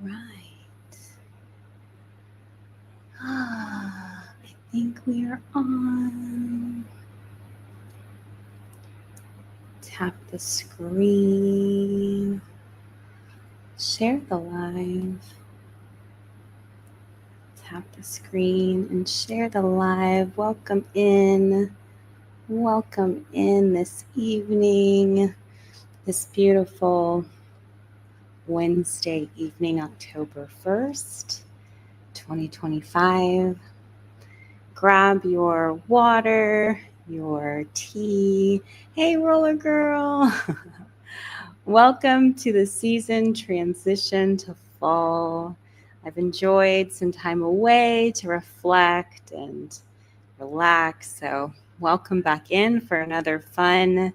right. I think we are on. Tap the screen. Share the live. Tap the screen and share the live. Welcome in this evening, this beautiful Wednesday evening, October 1st, 2025. Grab your water, your tea. Hey, roller girl. Welcome to the season transition to fall. I've enjoyed some time away to reflect and relax. So welcome back in for another fun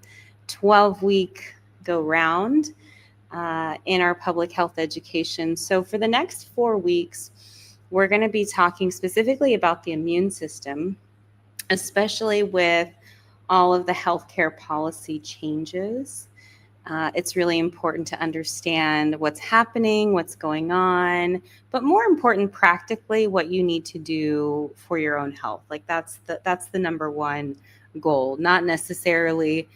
12-week go round in our public health education. So for the next 4 weeks, we're going to be talking specifically about the immune system, especially with all of the healthcare policy changes. It's really important to understand what's happening, what's going on, but more important, practically, what you need to do for your own health. Like that's the number one goal. Not necessarily,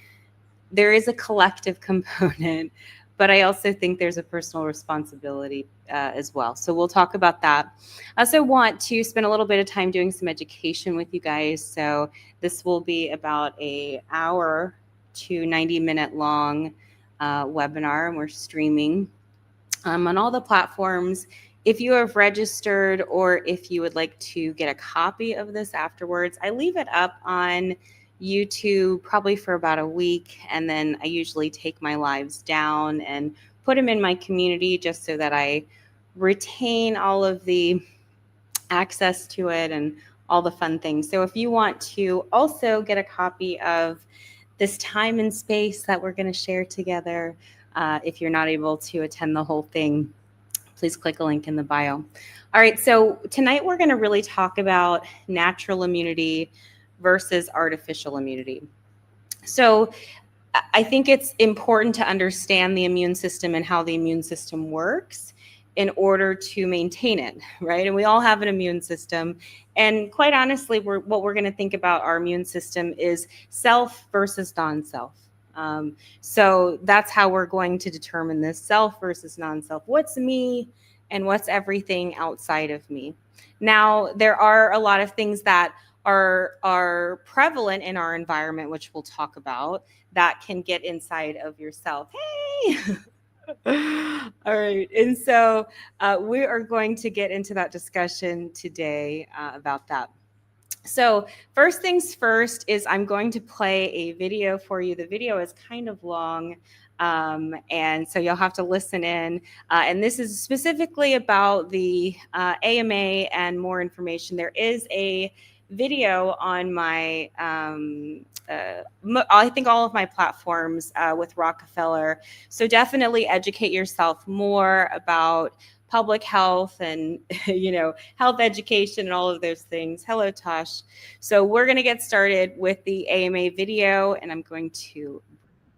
there is a collective component, but I also think there's a personal responsibility as well. So we'll talk about that. I also want to spend a little bit of time doing some education with you guys. So this will be about an hour to 90-minute long webinar, and we're streaming on all the platforms. If you have registered or if you would like to get a copy of this afterwards, I leave it up on YouTube probably for about a week, and then I usually take my lives down and put them in my community just so that I retain all of the access to it and all the fun things. So if you want to also get a copy of this time and space that we're going to share together, if you're not able to attend the whole thing, please click a link in the bio. All right, so tonight we're going to really talk about natural immunity versus artificial immunity. So I think it's important to understand the immune system and how the immune system works in order to maintain it, right? And we all have an immune system. And quite honestly, what we're going to think about our immune system is self versus non-self. So that's how we're going to determine this, self versus non-self. What's me and what's everything outside of me? Now, there are a lot of things that are prevalent in our environment, which we'll talk about, that can get inside of yourself. Hey! All right. And so we are going to get into that discussion today about that. So first things first is I'm going to play a video for you. The video is kind of long, and so you'll have to listen in. And this is specifically about the AMA and more information. There is a video on my I think all of my platforms with Rockefeller. So definitely educate yourself more about public health and health education and all of those things. Hello, Tosh. So we're going to get started with the AMA video, and I'm going to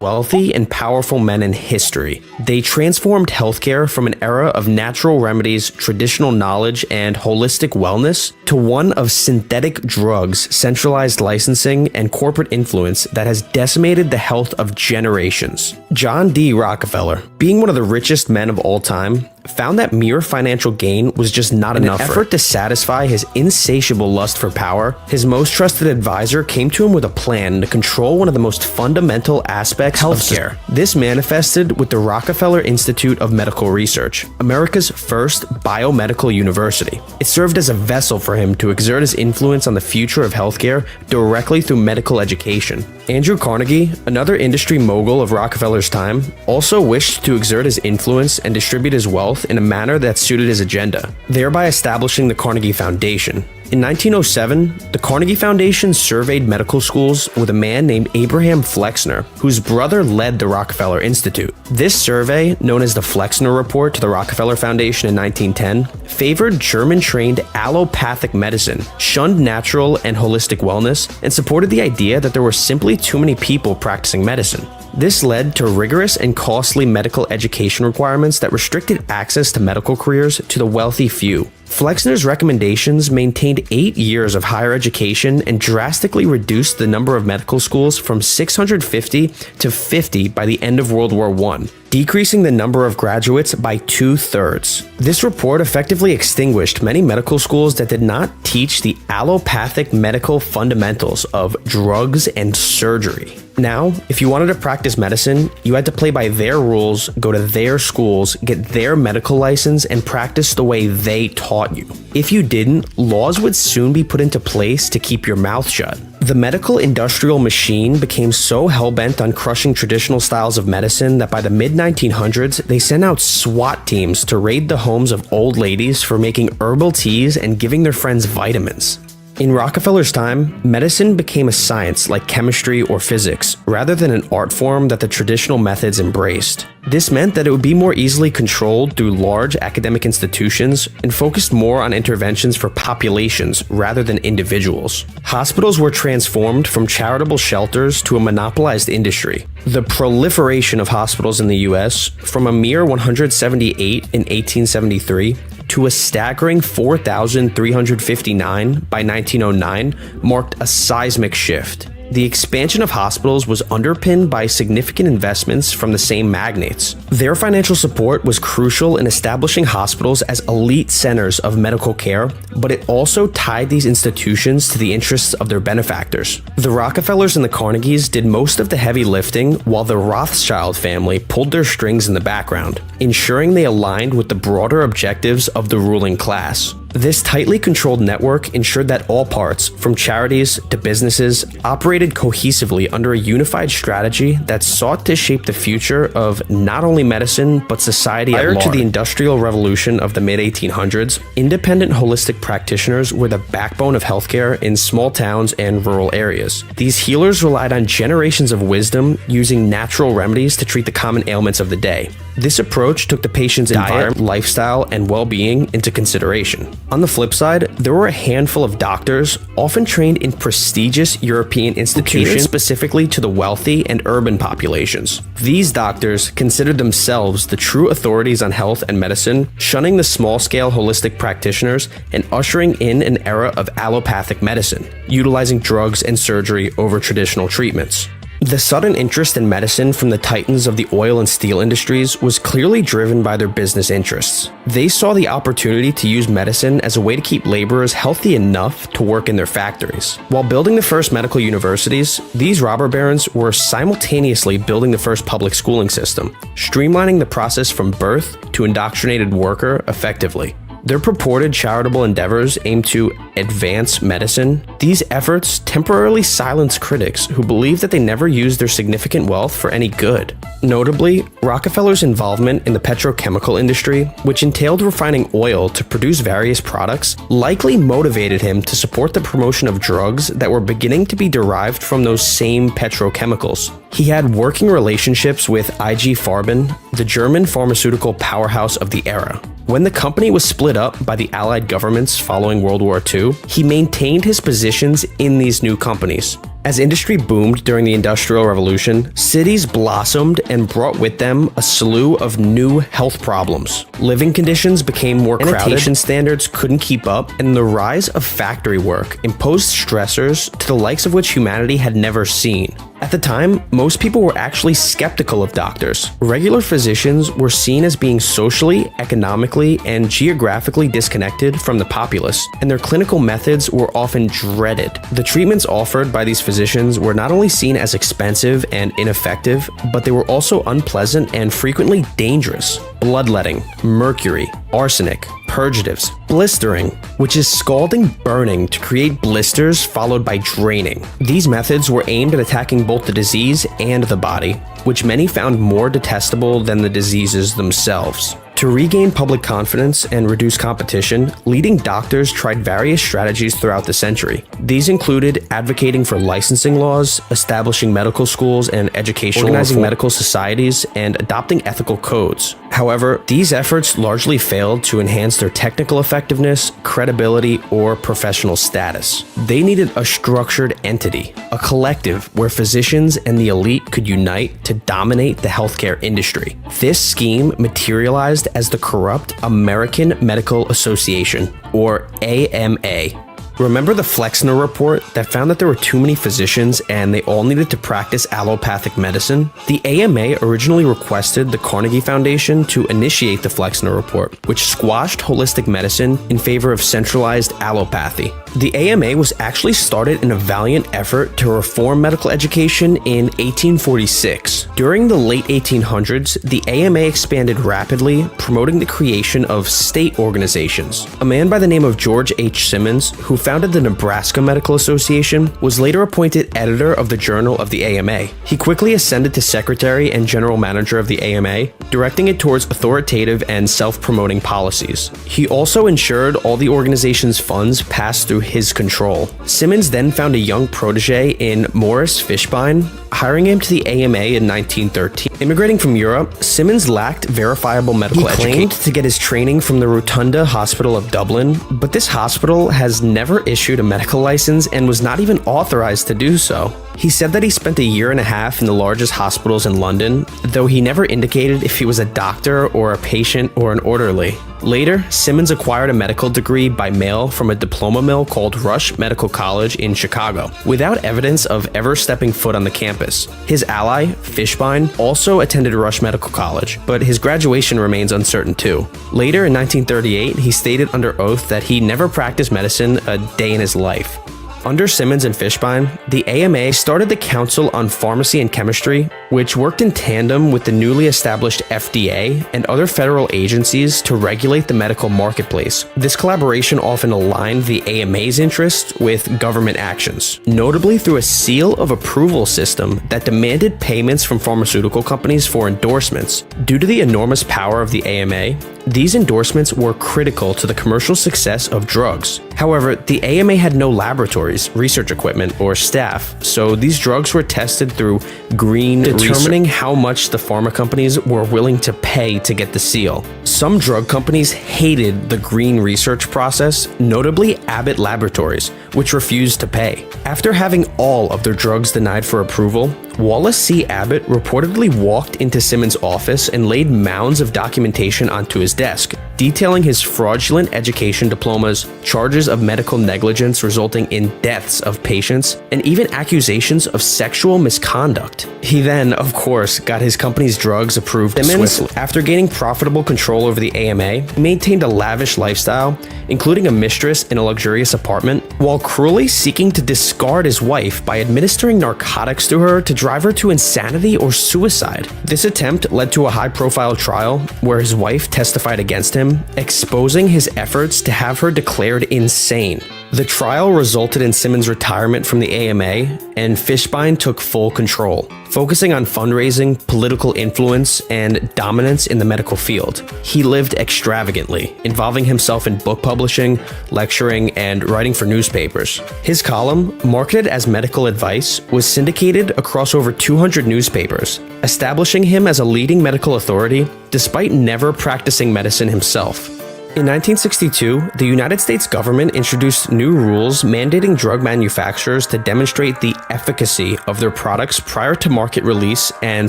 Wealthy and powerful men in history. They transformed healthcare from an era of natural remedies, traditional knowledge, and holistic wellness to one of synthetic drugs, centralized licensing, and corporate influence that has decimated the health of generations. John D. Rockefeller, being one of the richest men of all time, found that mere financial gain was just not enough. In an effort to satisfy his insatiable lust for power, his most trusted advisor came to him with a plan to control one of the most fundamental aspects of healthcare. This manifested with the Rockefeller Institute of Medical Research, America's first biomedical university. It served as a vessel for him to exert his influence on the future of healthcare directly through medical education. Andrew Carnegie, another industry mogul of Rockefeller's time, also wished to exert his influence and distribute his wealth in a manner that suited his agenda, thereby establishing the Carnegie Foundation. In 1907, the Carnegie Foundation surveyed medical schools with a man named Abraham Flexner, whose brother led the Rockefeller Institute. This survey, known as the Flexner Report to the Rockefeller Foundation in 1910, favored German-trained allopathic medicine, shunned natural and holistic wellness, and supported the idea that there were simply too many people practicing medicine. This led to rigorous and costly medical education requirements that restricted access to medical careers to the wealthy few. Flexner's recommendations maintained 8 years of higher education and drastically reduced the number of medical schools from 650 to 50 by the end of World War I, decreasing the number of graduates by 2/3. This report effectively extinguished many medical schools that did not teach the allopathic medical fundamentals of drugs and surgery. Now, if you wanted to practice medicine, you had to play by their rules, go to their schools, get their medical license, and practice the way they taught you. If you didn't, laws would soon be put into place to keep your mouth shut. The medical industrial machine became so hell-bent on crushing traditional styles of medicine that by the mid-1900s, they sent out SWAT teams to raid the homes of old ladies for making herbal teas and giving their friends vitamins. In Rockefeller's time, medicine became a science like chemistry or physics, rather than an art form that the traditional methods embraced. This meant that it would be more easily controlled through large academic institutions and focused more on interventions for populations rather than individuals. Hospitals were transformed from charitable shelters to a monopolized industry. The proliferation of hospitals in the US, from a mere 178 in 1873, to a staggering 4,359 by 1909, marked a seismic shift. The expansion of hospitals was underpinned by significant investments from the same magnates. Their financial support was crucial in establishing hospitals as elite centers of medical care, but it also tied these institutions to the interests of their benefactors. The Rockefellers and the Carnegies did most of the heavy lifting, while the Rothschild family pulled their strings in the background, ensuring they aligned with the broader objectives of the ruling class. This tightly controlled network ensured that all parts, from charities to businesses, operated cohesively under a unified strategy that sought to shape the future of not only medicine, but society at large. Prior to the Industrial Revolution of the mid-1800s, independent holistic practitioners were the backbone of healthcare in small towns and rural areas. These healers relied on generations of wisdom, using natural remedies to treat the common ailments of the day. This approach took the patient's diet, lifestyle, and well-being into consideration. On the flip side, there were a handful of doctors, often trained in prestigious European institutions specifically to the wealthy and urban populations. These doctors considered themselves the true authorities on health and medicine, shunning the small-scale holistic practitioners and ushering in an era of allopathic medicine, utilizing drugs and surgery over traditional treatments. The sudden interest in medicine from the titans of the oil and steel industries was clearly driven by their business interests. They saw the opportunity to use medicine as a way to keep laborers healthy enough to work in their factories. While building the first medical universities, these robber barons were simultaneously building the first public schooling system, streamlining the process from birth to indoctrinated worker effectively. Their purported charitable endeavors aimed to advance medicine. These efforts temporarily silenced critics who believed that they never used their significant wealth for any good. Notably, Rockefeller's involvement in the petrochemical industry, which entailed refining oil to produce various products, likely motivated him to support the promotion of drugs that were beginning to be derived from those same petrochemicals. He had working relationships with IG Farben, the German pharmaceutical powerhouse of the era. When the company was split up by the Allied governments following World War II, he maintained his positions in these new companies. As industry boomed during the Industrial Revolution, cities blossomed and brought with them a slew of new health problems. Living conditions became more crowded, sanitation standards couldn't keep up, and the rise of factory work imposed stressors to the likes of which humanity had never seen. At the time, most people were actually skeptical of doctors. Regular physicians were seen as being socially, economically, and geographically disconnected from the populace, and their clinical methods were often dreaded. The treatments offered by these physicians were not only seen as expensive and ineffective, but they were also unpleasant and frequently dangerous. Bloodletting, mercury, arsenic, purgatives, blistering, which is scalding burning to create blisters followed by draining. These methods were aimed at attacking both the disease and the body, which many found more detestable than the diseases themselves. To regain public confidence and reduce competition, leading doctors tried various strategies throughout the century. These included advocating for licensing laws, establishing medical schools and educational organizing medical societies, and adopting ethical codes. However, these efforts largely failed to enhance their technical effectiveness, credibility, or professional status. They needed a structured entity, a collective where physicians and the elite could unite to dominate the healthcare industry. This scheme materialized as the corrupt American Medical Association, or AMA. Remember the Flexner report that found that there were too many physicians and they all needed to practice allopathic medicine? The AMA originally requested the Carnegie Foundation to initiate the Flexner report, which squashed holistic medicine in favor of centralized allopathy. The AMA was actually started in a valiant effort to reform medical education in 1846. During the late 1800s, the AMA expanded rapidly, promoting the creation of state organizations. A man by the name of George H. Simmons, who founded the Nebraska Medical Association, was later appointed editor of the Journal of the AMA. He quickly ascended to secretary and general manager of the AMA, directing it towards authoritative and self-promoting policies. He also ensured all the organization's funds passed through his control. Simmons then found a young protege in Morris Fishbein, hiring him to the AMA in 1913. Immigrating from Europe, Simmons lacked verifiable medical education. He claimed to get his training from the Rotunda Hospital of Dublin, but this hospital has never issued a medical license and was not even authorized to do so. He said that he spent a year and a half in the largest hospitals in London, though he never indicated if he was a doctor or a patient or an orderly. Later, Simmons acquired a medical degree by mail from a diploma mill called Rush Medical College in Chicago, without evidence of ever stepping foot on the campus. His ally, Fishbein, also attended Rush Medical College, but his graduation remains uncertain too. Later in 1938, he stated under oath that he never practiced medicine a day in his life. Under Simmons and Fishbein, the AMA started the Council on Pharmacy and Chemistry, which worked in tandem with the newly established FDA and other federal agencies to regulate the medical marketplace. This collaboration often aligned the AMA's interests with government actions, notably through a seal of approval system that demanded payments from pharmaceutical companies for endorsements. Due to the enormous power of the AMA, these endorsements were critical to the commercial success of drugs. However, the AMA had no laboratories, research equipment, or staff, so these drugs were tested through green determining how much the pharma companies were willing to pay to get the seal. Some drug companies hated the green research process, notably Abbott Laboratories, which refused to pay. After having all of their drugs denied for approval, Wallace C. Abbott reportedly walked into Simmons' office and laid mounds of documentation onto his desk, detailing his fraudulent education diplomas, charges of medical negligence resulting in deaths of patients, and even accusations of sexual misconduct. He then, of course, got his company's drugs approved swiftly. After gaining profitable control over the AMA, he maintained a lavish lifestyle, including a mistress in a luxurious apartment, while cruelly seeking to discard his wife by administering narcotics to her to drive her to insanity or suicide. This attempt led to a high-profile trial where his wife testified against him, exposing his efforts to have her declared insane. The trial resulted in Simmons' retirement from the AMA, and Fishbein took full control, focusing on fundraising, political influence, and dominance in the medical field. He lived extravagantly, involving himself in book publishing, lecturing, and writing for newspapers. His column, marketed as medical advice, was syndicated across over 200 newspapers, establishing him as a leading medical authority despite never practicing medicine himself. In 1962, the United States government introduced new rules mandating drug manufacturers to demonstrate the efficacy of their products prior to market release and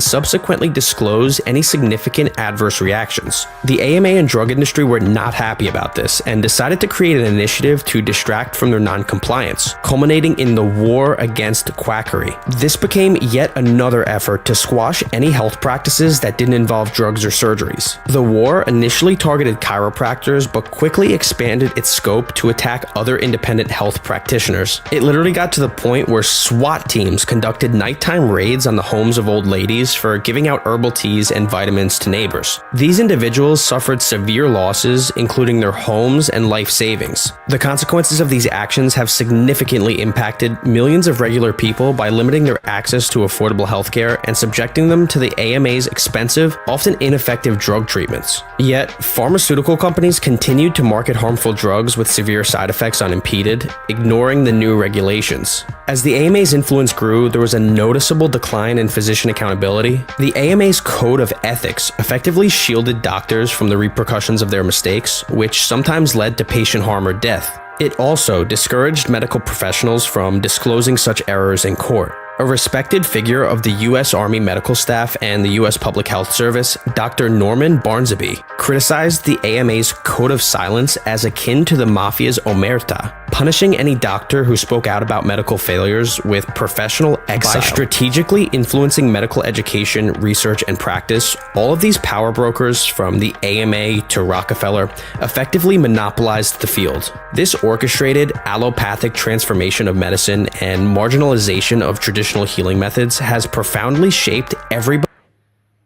subsequently disclose any significant adverse reactions. The AMA and drug industry were not happy about this and decided to create an initiative to distract from their non-compliance, culminating in the War Against Quackery. This became yet another effort to squash any health practices that didn't involve drugs or surgeries. The war initially targeted chiropractors, but quickly expanded its scope to attack other independent health practitioners. It literally got to the point where SWAT teams conducted nighttime raids on the homes of old ladies for giving out herbal teas and vitamins to neighbors. These individuals suffered severe losses, including their homes and life savings. The consequences of these actions have significantly impacted millions of regular people by limiting their access to affordable healthcare and subjecting them to the AMA's expensive, often ineffective drug treatments. Yet, pharmaceutical companies continued to market harmful drugs with severe side effects unimpeded, ignoring the new regulations. As the AMA's influence grew, there was a noticeable decline in physician accountability. The AMA's code of ethics effectively shielded doctors from the repercussions of their mistakes, which sometimes led to patient harm or death. It also discouraged medical professionals from disclosing such errors in court. A respected figure of the U.S. Army medical staff and the U.S. Public Health Service, Dr. Norman Barnsby, criticized the AMA's code of silence as akin to the mafia's omerta, punishing any doctor who spoke out about medical failures with professional exile. By strategically influencing medical education, research, and practice, all of these power brokers, from the AMA to Rockefeller, effectively monopolized the field. This orchestrated allopathic transformation of medicine and marginalization of traditional healing methods has profoundly shaped everybody.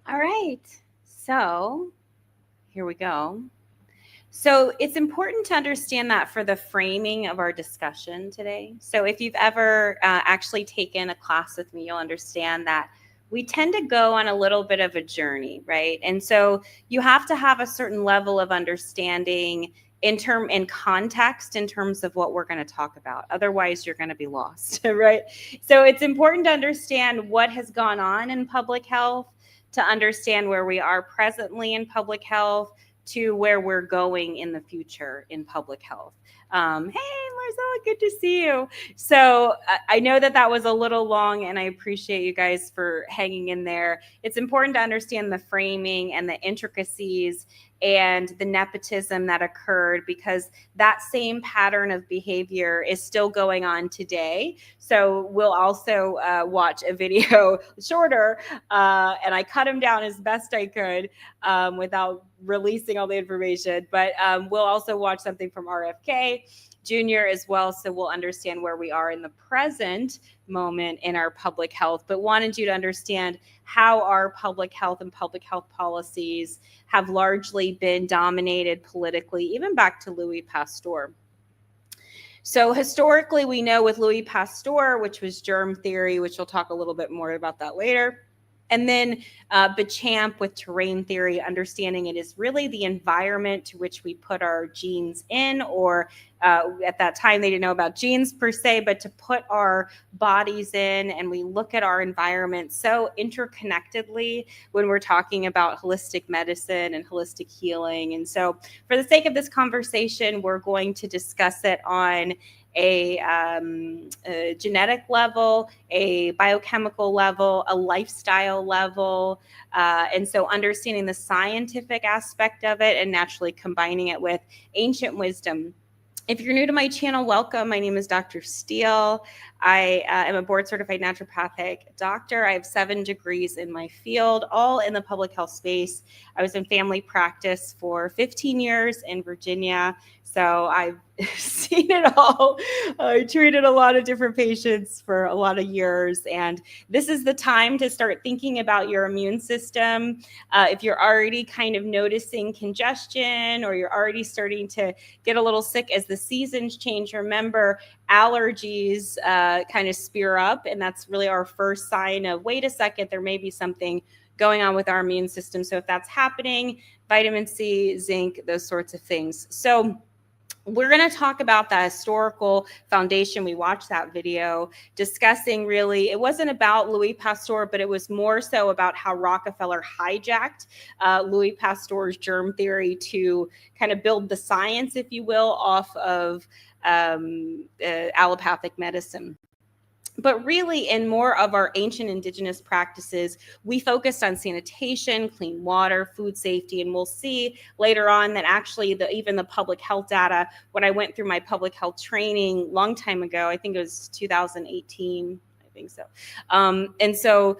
All right, so here we go. So it's important to understand that for the framing of our discussion today. So if you've ever actually taken a class with me, you'll understand that we tend to go on a little bit of a journey, right? And so you have to have a certain level of understanding in context in terms of what we're going to talk about. Otherwise, you're going to be lost, right? So it's important to understand what has gone on in public health, to understand where we are presently in public health, to where we're going in the future in public health. Hey, Marcella, good to see you. So I know that was a little long, and I appreciate you guys for hanging in there. It's important to understand the framing and the intricacies and the nepotism that occurred, because that same pattern of behavior is still going on today. So we'll also watch a video shorter, and I cut him down as best I could without releasing all the information. But we'll also watch something from RFK Jr. as well, so we'll understand where we are in the present moment in our public health, but wanted you to understand how our public health and public health policies have largely been dominated politically, even back to Louis Pasteur. So historically, we know with Louis Pasteur, which was germ theory, which we'll talk a little bit more about that later, and then Béchamp with terrain theory, understanding it is really the environment to which we put our genes in, or at that time they didn't know about genes per se, but to put our bodies in, and we look at our environment so interconnectedly when we're talking about holistic medicine and holistic healing. And so for the sake of this conversation, we're going to discuss it on a genetic level, a biochemical level, a lifestyle level, and so understanding the scientific aspect of it and naturally combining it with ancient wisdom. If you're new to my channel, welcome. My name is Dr. Steele. I am a board-certified naturopathic doctor. I have 7 degrees in my field, all in the public health space. I was in family practice for 15 years in Virginia, so I've seen it all. I treated a lot of different patients for a lot of years, and this is the time to start thinking about your immune system. If you're already kind of noticing congestion, or you're already starting to get a little sick as the seasons change, remember allergies kind of spear up, and that's really our first sign of, wait a second, there may be something going on with our immune system. So if that's happening, vitamin C, zinc, those sorts of things. So we're going to talk about the historical foundation. We watched that video discussing, really, it wasn't about Louis Pasteur, but it was more so about how Rockefeller hijacked Louis Pasteur's germ theory to kind of build the science, if you will, off of allopathic medicine. But really, in more of our ancient indigenous practices, we focused on sanitation, clean water, food safety, and we'll see later on that actually even the public health data, when I went through my public health training long time ago, I think it was 2018, I think so. And so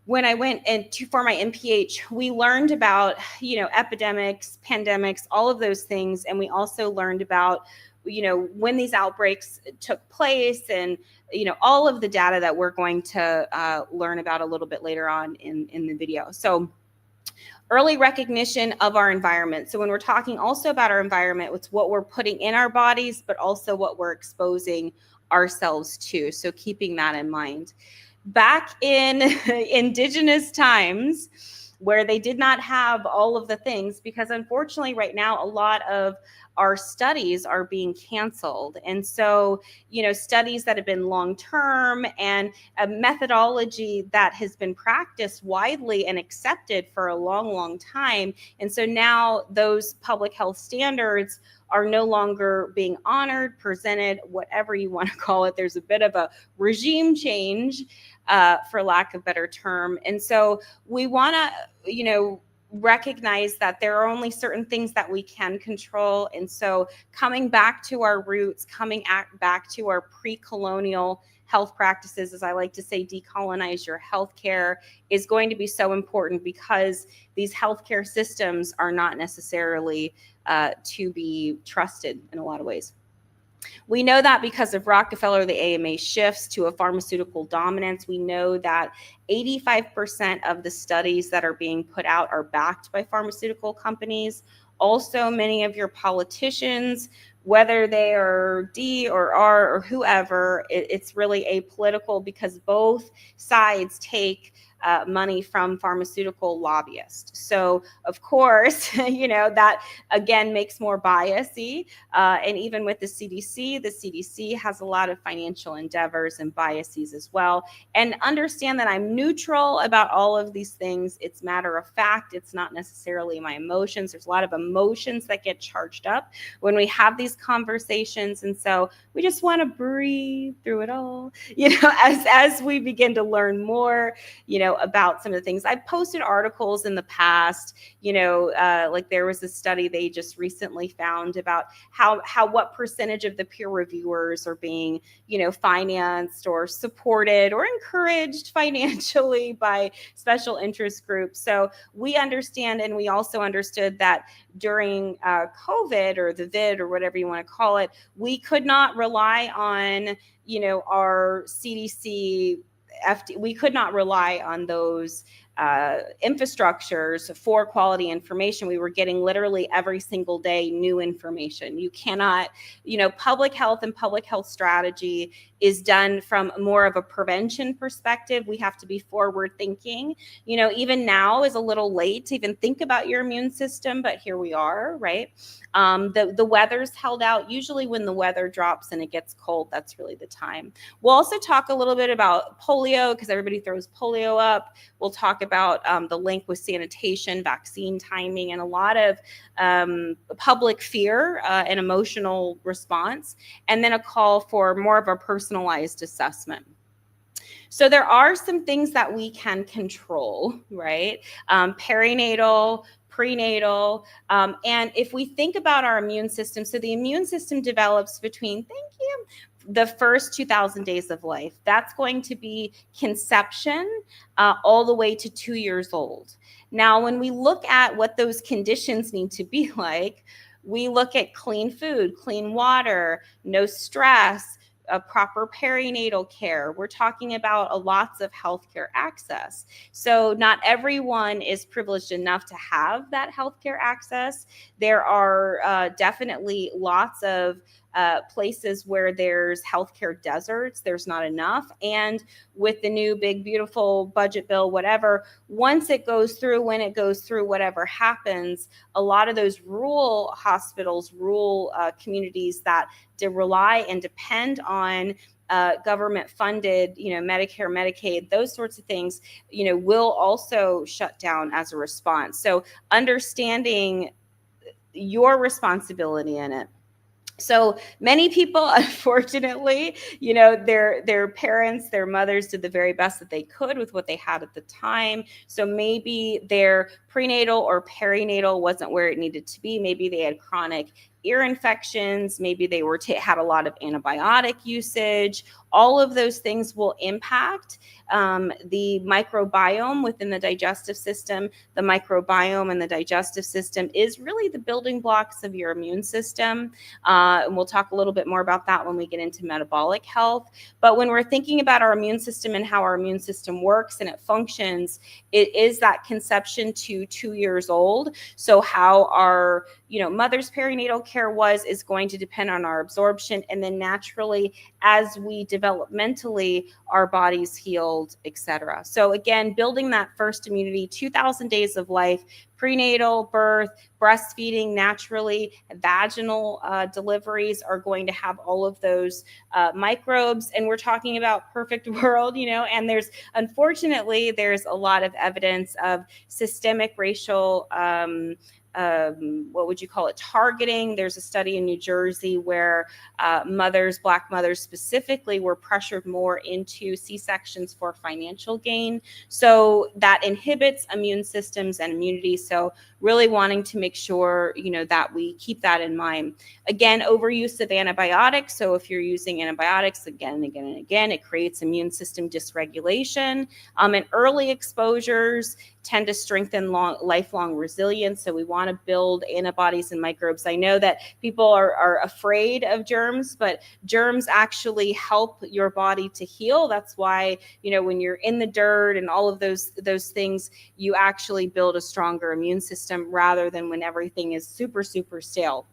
when I went for my MPH, we learned about, epidemics, pandemics, all of those things. And we also learned about, when these outbreaks took place, and all of the data that we're going to learn about a little bit later on in the video. So early recognition of our environment. So when we're talking also about our environment, it's what we're putting in our bodies, but also what we're exposing ourselves to. So keeping that in mind. Back in indigenous times, where they did not have all of the things, because unfortunately right now a lot of our studies are being canceled. And so, studies that have been long-term and a methodology that has been practiced widely and accepted for a long, long time. And so now those public health standards are no longer being honored, presented, whatever you want to call it. There's a bit of a regime change, for lack of a better term. And so we want to, recognize that there are only certain things that we can control. And so coming back to our roots, back to our pre-colonial health practices, as I like to say, decolonize your healthcare, is going to be so important, because these healthcare systems are not necessarily to be trusted in a lot of ways. We know that because of Rockefeller, the AMA shifts to a pharmaceutical dominance. We know that 85% of the studies that are being put out are backed by pharmaceutical companies. Also, many of your politicians, whether they are D or R or whoever, it's really apolitical, because both sides take money from pharmaceutical lobbyists. So, of course, that again makes more biasy. And even with the CDC has a lot of financial endeavors and biases as well. And understand that I'm neutral about all of these things. It's matter of fact. It's not necessarily my emotions. There's a lot of emotions that get charged up when we have these conversations. And so we just want to breathe through it all, as we begin to learn more, about some of the things. I've posted articles in the past, like there was a study they just recently found about what percentage of the peer reviewers are being, financed or supported or encouraged financially by special interest groups. So we understand, and we also understood that during COVID, or the vid, or whatever you want to call it, we could not rely on, our CDC, we could not rely on those infrastructures for quality information. We were getting literally every single day new information. You cannot, public health and public health strategy is done from more of a prevention perspective. We have to be forward thinking. Even now is a little late to even think about your immune system, but here we are, right? The weather's held out. Usually when the weather drops and it gets cold, that's really the time. We'll also talk a little bit about polio, because everybody throws polio up. We'll talk about the link with sanitation, vaccine timing, and a lot of public fear and emotional response, and then a call for more of a personalized assessment. So there are some things that we can control, right? Perinatal, prenatal. And if we think about our immune system, so the immune system develops between, the first 2,000 days of life. That's going to be conception all the way to 2 years old. Now, when we look at what those conditions need to be like, we look at clean food, clean water, no stress, a proper perinatal care. We're talking about lots of healthcare access. So not everyone is privileged enough to have that healthcare access. There are definitely lots of places where there's healthcare deserts. There's not enough. And with the new big, beautiful budget bill, whatever, once it goes through, when it goes through, whatever happens, a lot of those rural hospitals, rural communities that rely and depend on government funded, Medicare, Medicaid, those sorts of things, will also shut down as a response. So understanding your responsibility in it. So many people, unfortunately, their parents, their mothers did the very best that they could with what they had at the time. So maybe their prenatal or perinatal wasn't where it needed to be. Maybe they had chronic ear infections. Maybe they had a lot of antibiotic usage. All of those things will impact the microbiome within the digestive system. The microbiome and the digestive system is really the building blocks of your immune system. And we'll talk a little bit more about that when we get into metabolic health. But when we're thinking about our immune system and how our immune system works and it functions, it is that conception to 2 years old. So how our, mother's perinatal care is going to depend on our absorption, and then naturally, as we develop mentally, our bodies healed, etc. So again, building that first immunity, 2,000 days of life, prenatal, birth, breastfeeding, naturally, vaginal deliveries are going to have all of those microbes. And we're talking about perfect world, and unfortunately, there's a lot of evidence of systemic racial what would you call it, targeting. There's a study in New Jersey where Black mothers specifically, were pressured more into C-sections for financial gain. So that inhibits immune systems and immunity. So really wanting to make sure, that we keep that in mind. Again, overuse of antibiotics. So if you're using antibiotics again and again and again, it creates immune system dysregulation. And early exposures tend to strengthen lifelong resilience. So we want to build antibodies and microbes. I know that people are afraid of germs, but germs actually help your body to heal. That's why, when you're in the dirt and all of those things, you actually build a stronger immune system rather than when everything is super, super sterile.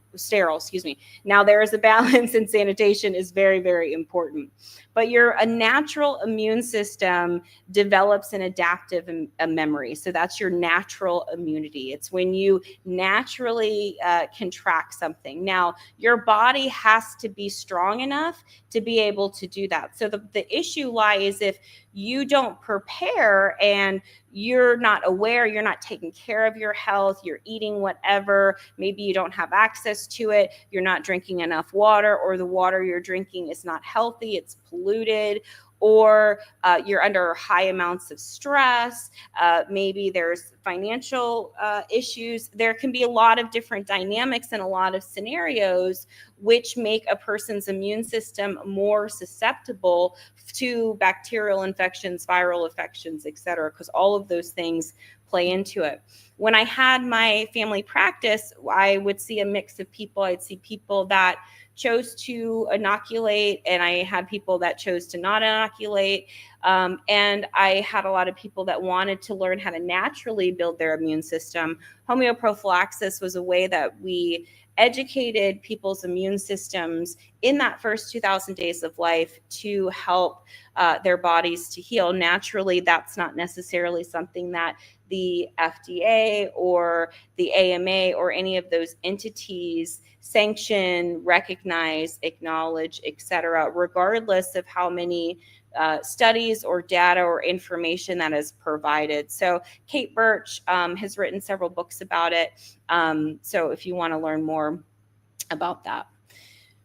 Now there is a balance, and sanitation is very, very important. But a natural immune system develops an adaptive memory. So that's your natural immunity. It's when you naturally contract something. Now, your body has to be strong enough to be able to do that. So the issue lies if you don't prepare and you're not aware, you're not taking care of your health, you're eating whatever, maybe you don't have access to it, you're not drinking enough water, or the water you're drinking is not healthy, it's polluted, or you're under high amounts of stress, maybe there's financial issues. There can be a lot of different dynamics and a lot of scenarios which make a person's immune system more susceptible to bacterial infections, viral infections, et cetera, because all of those things play into it. When I had my family practice, I would see a mix of people. I'd see people that chose to inoculate, and I had people that chose to not inoculate. And I had a lot of people that wanted to learn how to naturally build their immune system. Homeoprophylaxis was a way that we educated people's immune systems in that first 2,000 days of life to help their bodies to heal. Naturally, that's not necessarily something that the FDA or the AMA or any of those entities sanction, recognize, acknowledge, etc., regardless of how many studies or data or information that is provided. So Kate Birch has written several books about it. So if you want to learn more about that.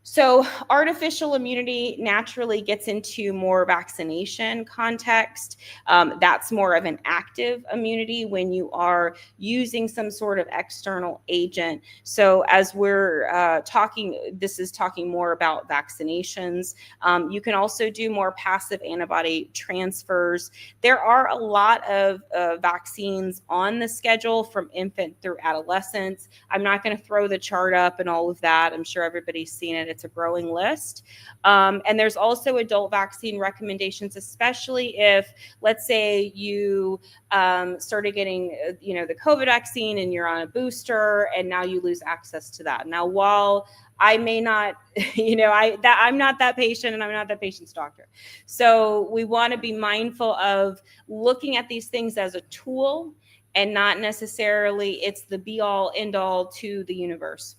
So artificial immunity naturally gets into more vaccination context. That's more of an active immunity when you are using some sort of external agent. So as we're talking, this is talking more about vaccinations. You can also do more passive antibody transfers. There are a lot of vaccines on the schedule from infant through adolescence. I'm not going to throw the chart up and all of that. I'm sure everybody's seen it. It's a growing list. And there's also adult vaccine recommendations, especially if, let's say you started getting, the COVID vaccine and you're on a booster and now you lose access to that. Now, while I may not, I'm not that patient and I'm not that patient's doctor. So we want to be mindful of looking at these things as a tool and not necessarily it's the be all end all to the universe.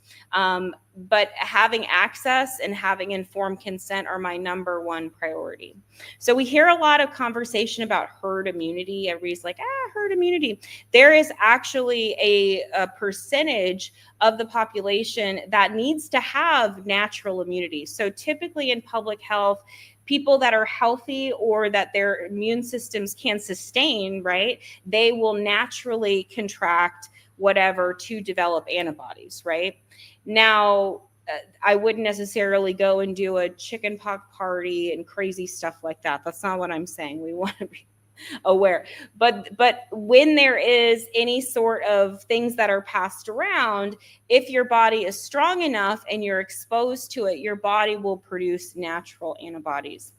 But having access and having informed consent are my number one priority. So we hear a lot of conversation about herd immunity. Everybody's like, herd immunity. There is actually a percentage of the population that needs to have natural immunity. So typically in public health, people that are healthy or that their immune systems can sustain, right, they will naturally contract whatever to develop antibodies, right? Now, I wouldn't necessarily go and do a chickenpox party and crazy stuff like that. That's not what I'm saying. We want to be aware. But when there is any sort of things that are passed around, if your body is strong enough and you're exposed to it, your body will produce natural antibodies.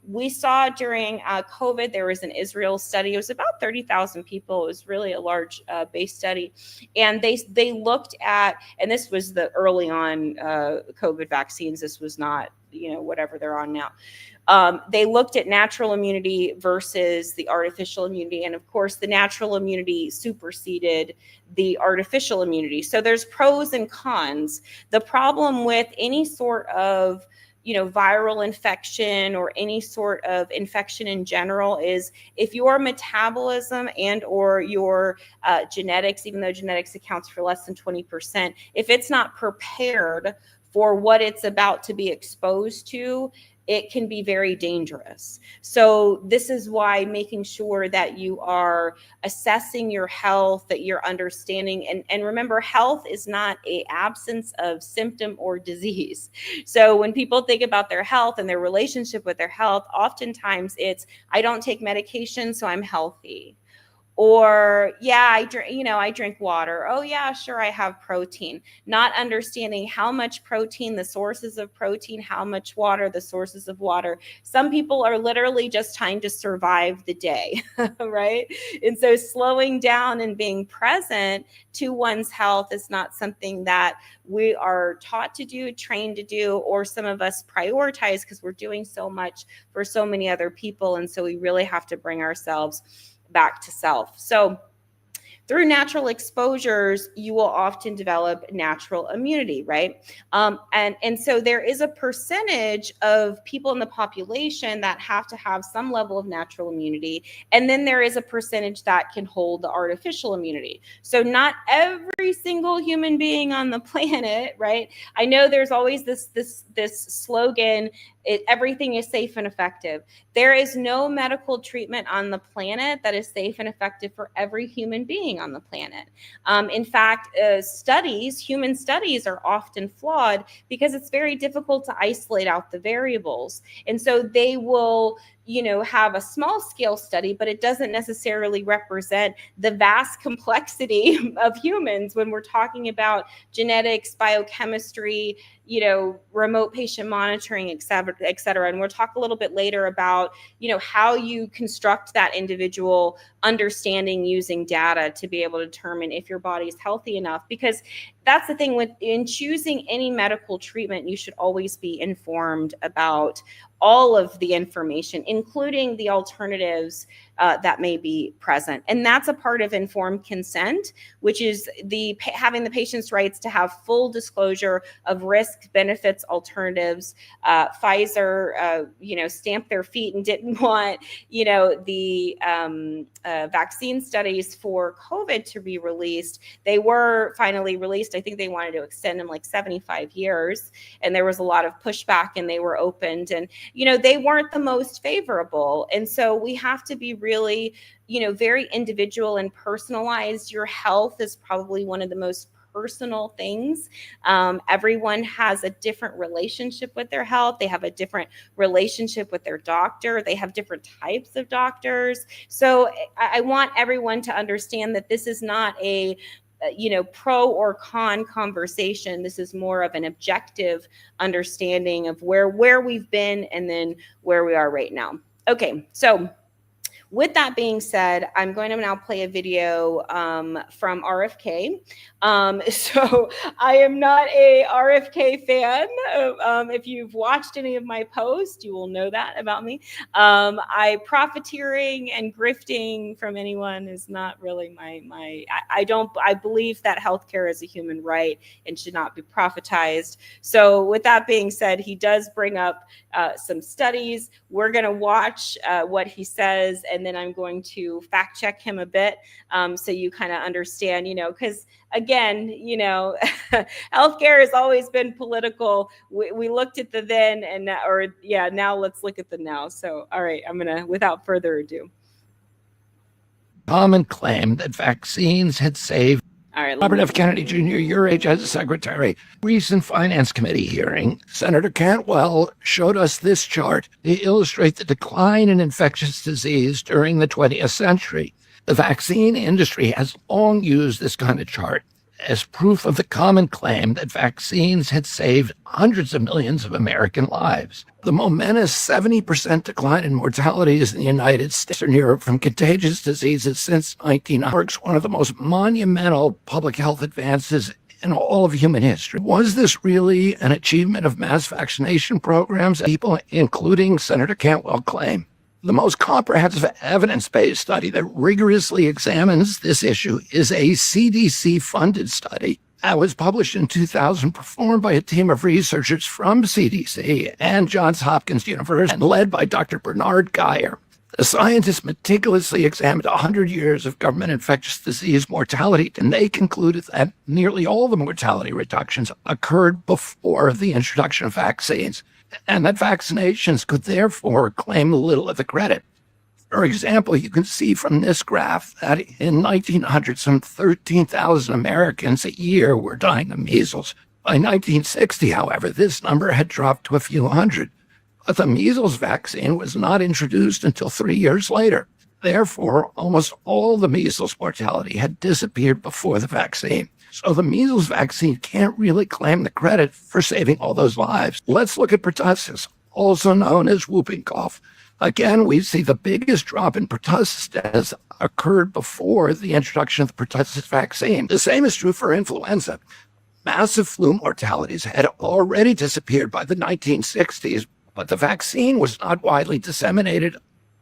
We saw during COVID, there was an Israel study. It was about 30,000 people. It was really a large base study. And they looked at, and this was the early on COVID vaccines. This was not, whatever they're on now. They looked at natural immunity versus the artificial immunity. And of course, the natural immunity superseded the artificial immunity. So there's pros and cons. The problem with any sort of viral infection or any sort of infection in general is if your metabolism and or your genetics, even though genetics accounts for less than 20%, if it's not prepared for what it's about to be exposed to, it can be very dangerous. So this is why making sure that you are assessing your health, that you're understanding, and remember, health is not an absence of symptom or disease. So when people think about their health and their relationship with their health, oftentimes it's, I don't take medication, so I'm healthy. Or, yeah, I drink water. Oh, yeah, sure, I have protein. Not understanding how much protein, the sources of protein, how much water, the sources of water. Some people are literally just trying to survive the day, right? And so slowing down and being present to one's health is not something that we are taught to do, trained to do, or some of us prioritize because we're doing so much for so many other people. And so we really have to bring ourselves back to self. So through natural exposures, you will often develop natural immunity, right? And so there is a percentage of people in the population that have to have some level of natural immunity. And then there is a percentage that can hold the artificial immunity. So not every single human being on the planet, right? I know there's always this slogan, everything is safe and effective. There is no medical treatment on the planet that is safe and effective for every human being on the planet. In fact, human studies are often flawed because it's very difficult to isolate out the variables. And so they will have a small scale study, but it doesn't necessarily represent the vast complexity of humans when we're talking about genetics, biochemistry, remote patient monitoring, et cetera. And we'll talk a little bit later about, how you construct that individual understanding using data to be able to determine if your body is healthy enough. Because that's the thing in choosing any medical treatment, you should always be informed about all of the information, including the alternatives that may be present. And that's a part of informed consent, which is having the patient's rights to have full disclosure of risk, benefits, alternatives. Pfizer, stamped their feet and didn't want, the vaccine studies for COVID to be released. They were finally released. I think they wanted to extend them like 75 years. And there was a lot of pushback and they were opened. And they weren't the most favorable. And so we have to be really, very individual and personalized. Your health is probably one of the most personal things. Everyone has a different relationship with their health. They have a different relationship with their doctor. They have different types of doctors. So I want everyone to understand that this is not a pro or con conversation. This is more of an objective understanding of where we've been and then where we are right now. Okay, so with that being said, I'm going to now play a video from RFK. So I am not a RFK fan. If you've watched any of my posts, you will know that about me. Profiteering and grifting from anyone is not really I believe that healthcare is a human right and should not be profitized. So with that being said, he does bring up some studies. We're going to watch what he says, and then I'm going to fact check him a bit so you kind of understand, because again, healthcare has always been political. We looked at the then and now let's look at the now. So, all right, I'm going to, without further ado. Common claim that vaccines had saved. All right. Robert F. Kennedy Jr., your age as a secretary. Recent Finance Committee hearing, Senator Cantwell showed us this chart to illustrate the decline in infectious disease during the 20th century. The vaccine industry has long used this kind of chart as proof of the common claim that vaccines had saved hundreds of millions of American lives. The momentous 70% decline in mortalities in the United States and Europe from contagious diseases since 1900 is one of the most monumental public health advances in all of human history. Was this really an achievement of mass vaccination programs? People, including Senator Cantwell, claim. The most comprehensive evidence-based study that rigorously examines this issue is a CDC-funded study that was published in 2000, performed by a team of researchers from CDC and Johns Hopkins University, and led by Dr. Bernard Geyer. The scientists meticulously examined 100 years of government infectious disease mortality, and they concluded that nearly all the mortality reductions occurred before the introduction of vaccines, and that vaccinations could therefore claim little of the credit. For example, you can see from this graph that in 1900, some 13,000 Americans a year were dying of measles. By 1960, however, this number had dropped to a few hundred. But the measles vaccine was not introduced until 3 years later. Therefore, almost all the measles mortality had disappeared before the vaccine. So the measles vaccine can't really claim the credit for saving all those lives. Let's look at pertussis, also known as whooping cough. Again, we see the biggest drop in pertussis deaths occurred before the introduction of the pertussis vaccine. The same is true for influenza. Massive flu mortalities had already disappeared by the 1960s, but the vaccine was not widely disseminated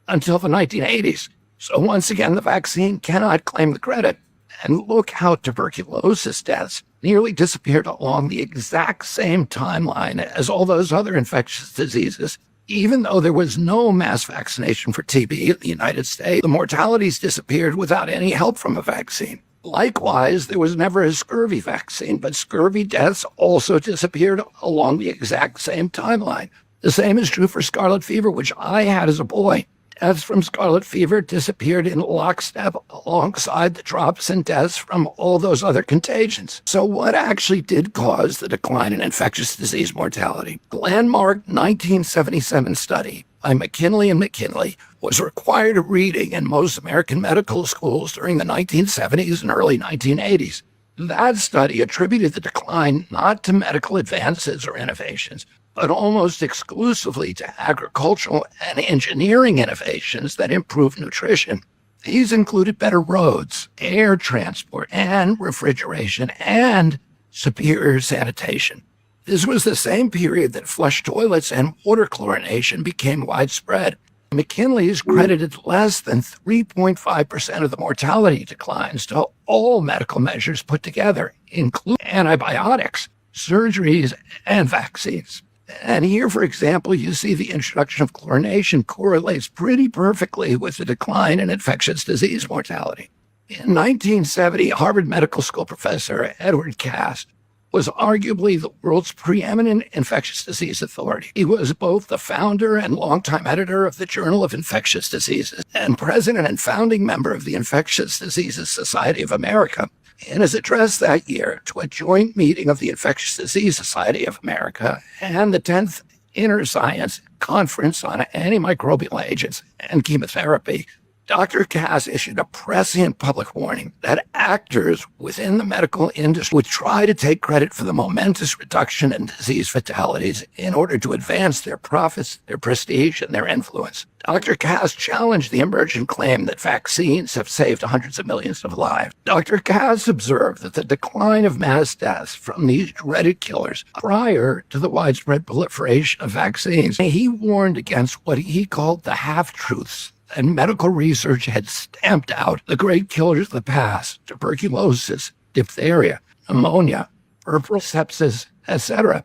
until the 1980s. So once again, the vaccine cannot claim the credit. And look how tuberculosis deaths nearly disappeared along the exact same timeline as all those other infectious diseases. Even though there was no mass vaccination for TB in the United States, the mortalities disappeared without any help from a vaccine. Likewise, there was never a scurvy vaccine, but scurvy deaths also disappeared along the exact same timeline. The same is true for scarlet fever, which I had as a boy. Deaths from scarlet fever disappeared in lockstep alongside the drops in deaths from all those other contagions. So what actually did cause the decline in infectious disease mortality? The landmark 1977 study by McKinley and McKinley was required reading in most American medical schools during the 1970s and early 1980s. That study attributed the decline not to medical advances or innovations, but almost exclusively to agricultural and engineering innovations that improved nutrition. These included better roads, air transport, and refrigeration, and superior sanitation. This was the same period that flush toilets and water chlorination became widespread. McKinley is credited less than 3.5% of the mortality declines to all medical measures put together, including antibiotics, surgeries, and vaccines. And here, for example, you see the introduction of chlorination correlates pretty perfectly with the decline in infectious disease mortality. In 1970, Harvard Medical School professor Edward Cass was arguably the world's preeminent infectious disease authority. He was both the founder and longtime editor of the Journal of Infectious Diseases and president and founding member of the Infectious Diseases Society of America. In his address that year to a joint meeting of the Infectious Disease Society of America and the 10th Inner Science Conference on Antimicrobial Agents and Chemotherapy, Dr. Cass issued a prescient public warning that actors within the medical industry would try to take credit for the momentous reduction in disease fatalities in order to advance their profits, their prestige, and their influence. Dr. Cass challenged the emergent claim that vaccines have saved hundreds of millions of lives. Dr. Cass observed that the decline of mass deaths from these dreaded killers prior to the widespread proliferation of vaccines. He warned against what he called the half-truths, and medical research had stamped out the great killers of the past: tuberculosis, diphtheria, pneumonia, puerperal sepsis, etc.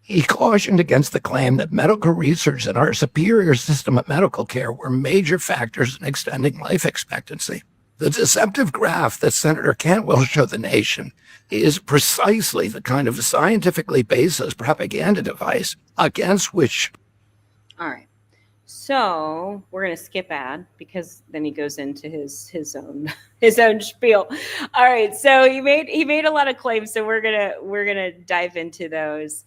He cautioned against the claim that medical research and our superior system of medical care were major factors in extending life expectancy. The deceptive graph that Senator Cantwell showed the nation is precisely the kind of scientifically baseless propaganda device against which... All right. So we're going to skip ad because then he goes into his own his own spiel. All right, so he made a lot of claims, so we're gonna dive into those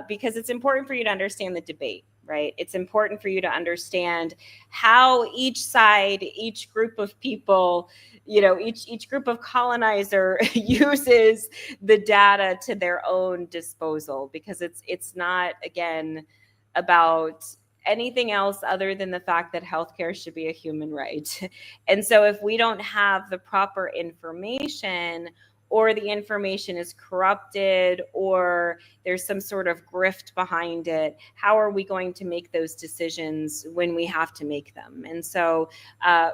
because it's important for you to understand the debate, right? It's important for you to understand how each side, each group of people, each group of colonizer uses the data to their own disposal, because it's not, again, about anything else other than the fact that healthcare should be a human right. And so if we don't have the proper information, or the information is corrupted, or there's some sort of grift behind it, how are we going to make those decisions when we have to make them? And so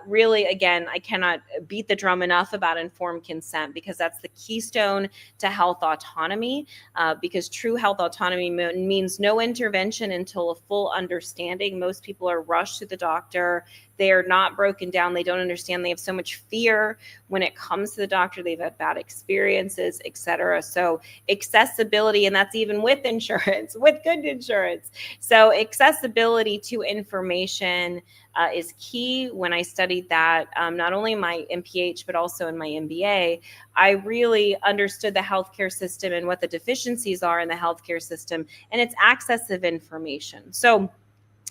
really, again, I cannot beat the drum enough about informed consent, because that's the keystone to health autonomy, because true health autonomy means no intervention until a full understanding. Most people are rushed to the doctor. They are not broken down. They don't understand. They have so much fear when it comes to the doctor. They've had bad experiences, et cetera. So accessibility, and that's even with insurance, with good insurance. So accessibility to information is key. When I studied that, not only in my MPH, but also in my MBA, I really understood the healthcare system and what the deficiencies are in the healthcare system and its access of information. So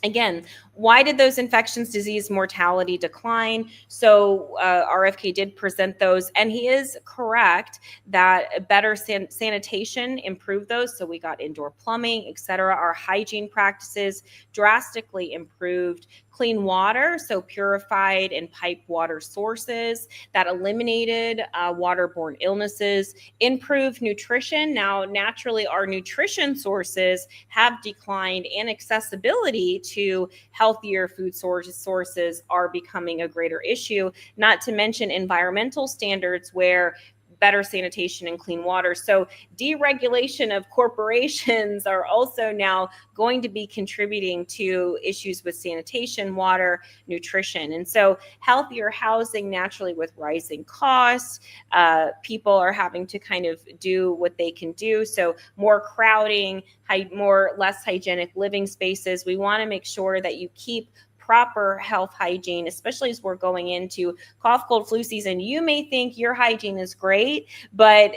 again, why did those infectious disease mortality decline? So RFK did present those, and he is correct that better sanitation improved those. So we got indoor plumbing, et cetera. Our hygiene practices drastically improved. Clean water, so purified and piped water sources, that eliminated waterborne illnesses. Improved nutrition. Now, naturally, our nutrition sources have declined, and accessibility to healthier food sources are becoming a greater issue, not to mention environmental standards where better sanitation and clean water. So deregulation of corporations are also now going to be contributing to issues with sanitation, water, nutrition. And so healthier housing, naturally, with rising costs, people are having to kind of do what they can do. So more crowding, less hygienic living spaces. We want to make sure that you keep proper health hygiene, especially as we're going into cough, cold, flu season. You may think your hygiene is great, but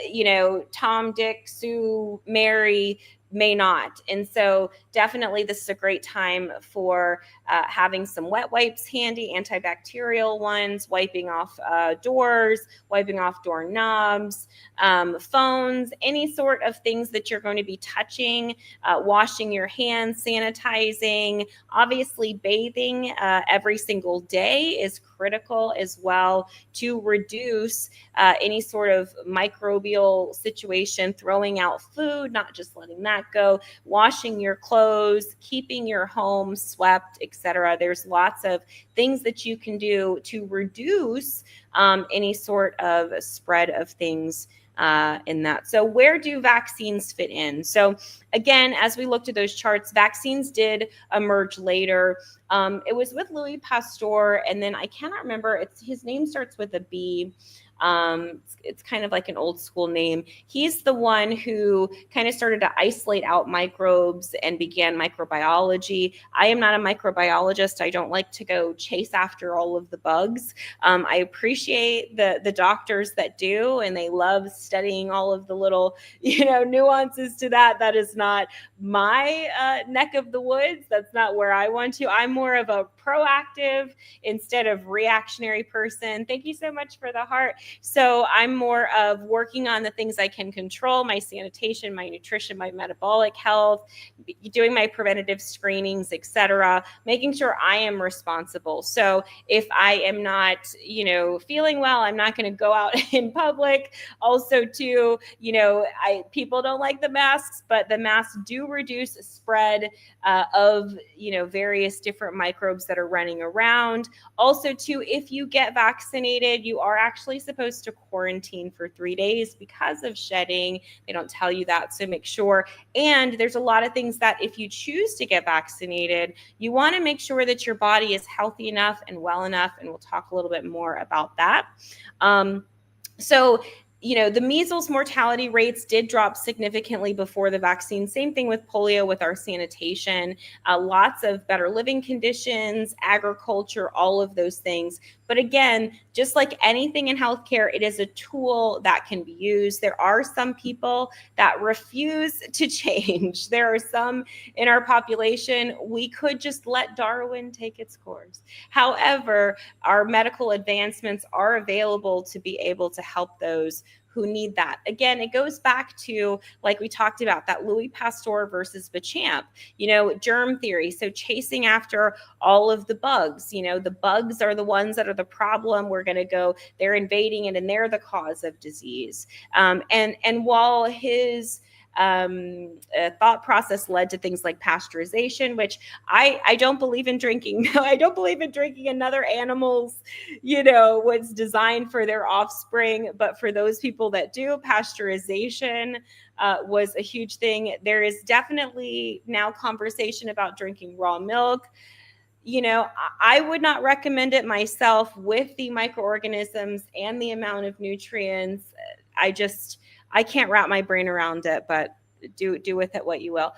Tom, Dick, Sue, Mary may not. And so definitely this is a great time for having some wet wipes handy, antibacterial ones, wiping off doors, wiping off doorknobs, phones, any sort of things that you're going to be touching, washing your hands, sanitizing. Obviously, bathing every single day is critical as well to reduce any sort of microbial situation, throwing out food, not just letting that go, washing your clothes, keeping your home swept, etc. There's lots of things that you can do to reduce any sort of spread of things in that. So where do vaccines fit in? So again, as we looked at those charts, vaccines did emerge later. It was with Louis Pasteur, and then I cannot remember, his name starts with a B. It's kind of like an old school name. He's the one who kind of started to isolate out microbes and began microbiology. I am not a microbiologist. I don't like to go chase after all of the bugs. I appreciate the doctors that do, and they love studying all of the little, nuances to that. That is not my neck of the woods. That's not where I want to. I'm more of a proactive instead of reactionary person. Thank you so much for the heart. So I'm more of working on the things I can control, my sanitation, my nutrition, my metabolic health, doing my preventative screenings, etc., making sure I am responsible. So if I am not, feeling well, I'm not going to go out in public. Also, too, people don't like the masks, but the masks do reduce spread of, various different microbes that are running around. Also, too, if you get vaccinated, you are actually supposed to quarantine for 3 days because of shedding. They don't tell you that, so make sure. And there's a lot of things that if you choose to get vaccinated, you want to make sure that your body is healthy enough and well enough, and we'll talk a little bit more about that. So The measles mortality rates did drop significantly before the vaccine. Same thing with polio, with our sanitation, lots of better living conditions, agriculture, all of those things. But again, just like anything in healthcare, it is a tool that can be used. There are some people that refuse to change. There are some in our population, we could just let Darwin take its course. However, our medical advancements are available to be able to help those who need that. Again, it goes back to, like we talked about, that Louis Pasteur versus Béchamp, germ theory. So chasing after all of the bugs, the bugs are the ones that are the problem. We're going to go, they're invading it and they're the cause of disease. And while his thought process led to things like pasteurization, which I don't believe in drinking. I don't believe in drinking another animal's, what's designed for their offspring. But for those people that do, pasteurization was a huge thing. There is definitely now conversation about drinking raw milk. I would not recommend it myself with the microorganisms and the amount of nutrients. I can't wrap my brain around it, but do with it what you will.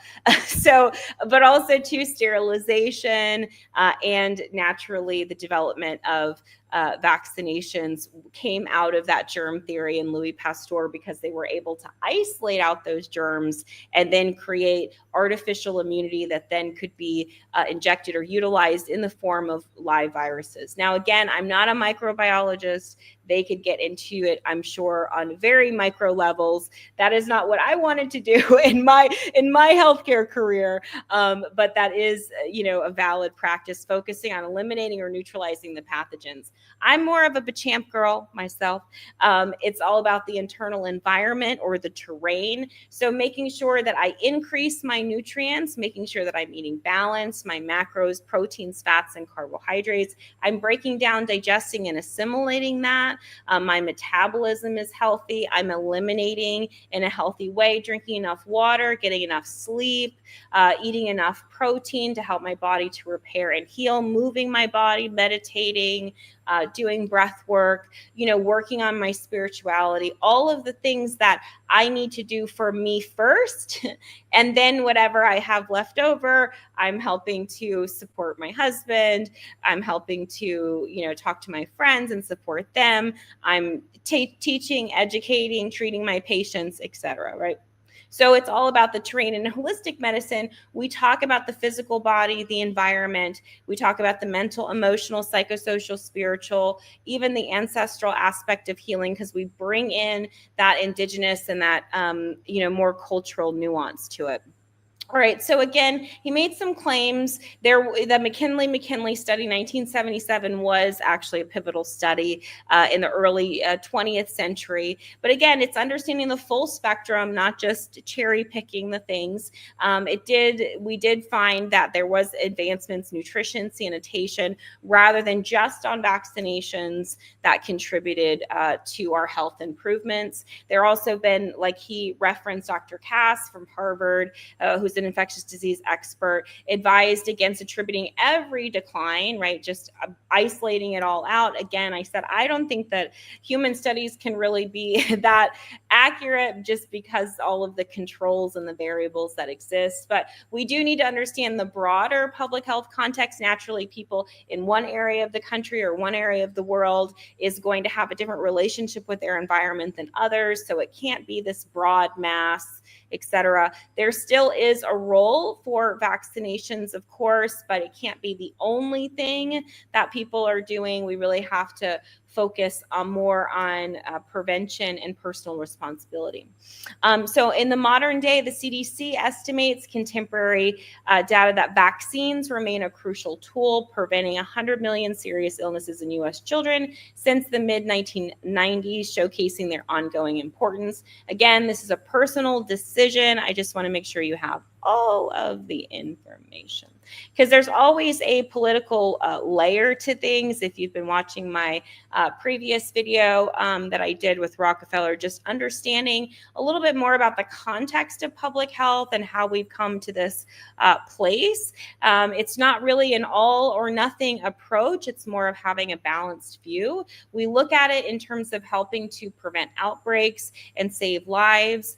But also to sterilization and naturally the development of vaccinations came out of that germ theory and Louis Pasteur, because they were able to isolate out those germs and then create artificial immunity that then could be injected or utilized in the form of live viruses. Now, again, I'm not a microbiologist. They could get into it, I'm sure, on very micro levels. That is not what I wanted to do in my healthcare career, but that is, a valid practice, focusing on eliminating or neutralizing the pathogens. I'm more of a Béchamp girl myself. It's all about the internal environment or the terrain. So making sure that I increase my nutrients, making sure that I'm eating balanced, my macros, proteins, fats, and carbohydrates. I'm breaking down, digesting, and assimilating that. My metabolism is healthy. I'm eliminating in a healthy way, drinking enough water, getting enough sleep, eating enough protein to help my body to repair and heal, moving my body, meditating, doing breath work, working on my spirituality, all of the things that I need to do for me first. And then whatever I have left over, I'm helping to support my husband. I'm helping to, talk to my friends and support them. I'm teaching, educating, treating my patients, etc. Right? So it's all about the terrain. In holistic medicine, we talk about the physical body, the environment. We talk about the mental, emotional, psychosocial, spiritual, even the ancestral aspect of healing, because we bring in that indigenous and that, more cultural nuance to it. All right. So again, he made some claims. The McKinley study, 1977, was actually a pivotal study in the early 20th century. But again, it's understanding the full spectrum, not just cherry picking the things. We did find that there was advancements, nutrition, sanitation, rather than just on vaccinations that contributed to our health improvements. There also been, like he referenced, Dr. Cass from Harvard, who's an infectious disease expert, advised against attributing every decline, right? Just isolating it all out. Again, I said, I don't think that human studies can really be that accurate, just because all of the controls and the variables that exist. But we do need to understand the broader public health context. Naturally, people in one area of the country or one area of the world is going to have a different relationship with their environment than others. So it can't be this broad mass, etc. There still is a role for vaccinations, of course, but it can't be the only thing that people are doing. We really have to focus more on prevention and personal responsibility. So in the modern day, the CDC estimates contemporary data that vaccines remain a crucial tool, preventing 100 million serious illnesses in U.S. children since the mid-1990s, showcasing their ongoing importance. Again, this is a personal decision. I just want to make sure you have all of the information, because there's always a political layer to things. If you've been watching my previous video that I did with Rockefeller, just understanding a little bit more about the context of public health and how we've come to this place. It's not really an all or nothing approach. It's more of having a balanced view. We look at it in terms of helping to prevent outbreaks and save lives,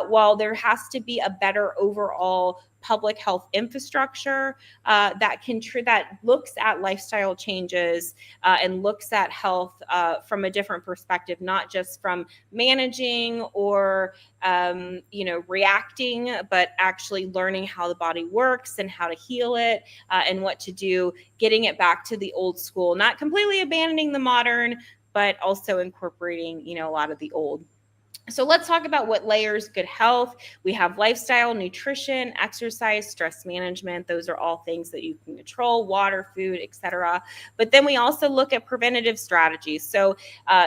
while there has to be a better overall public health infrastructure that looks at lifestyle changes and looks at health from a different perspective, not just from managing or reacting, but actually learning how the body works and how to heal it and what to do, getting it back to the old school, not completely abandoning the modern, but also incorporating, a lot of the old. So let's talk about what layers good health. We have lifestyle, nutrition, exercise, stress management. Those are all things that you can control, water, food, etc. But then we also look at preventative strategies. So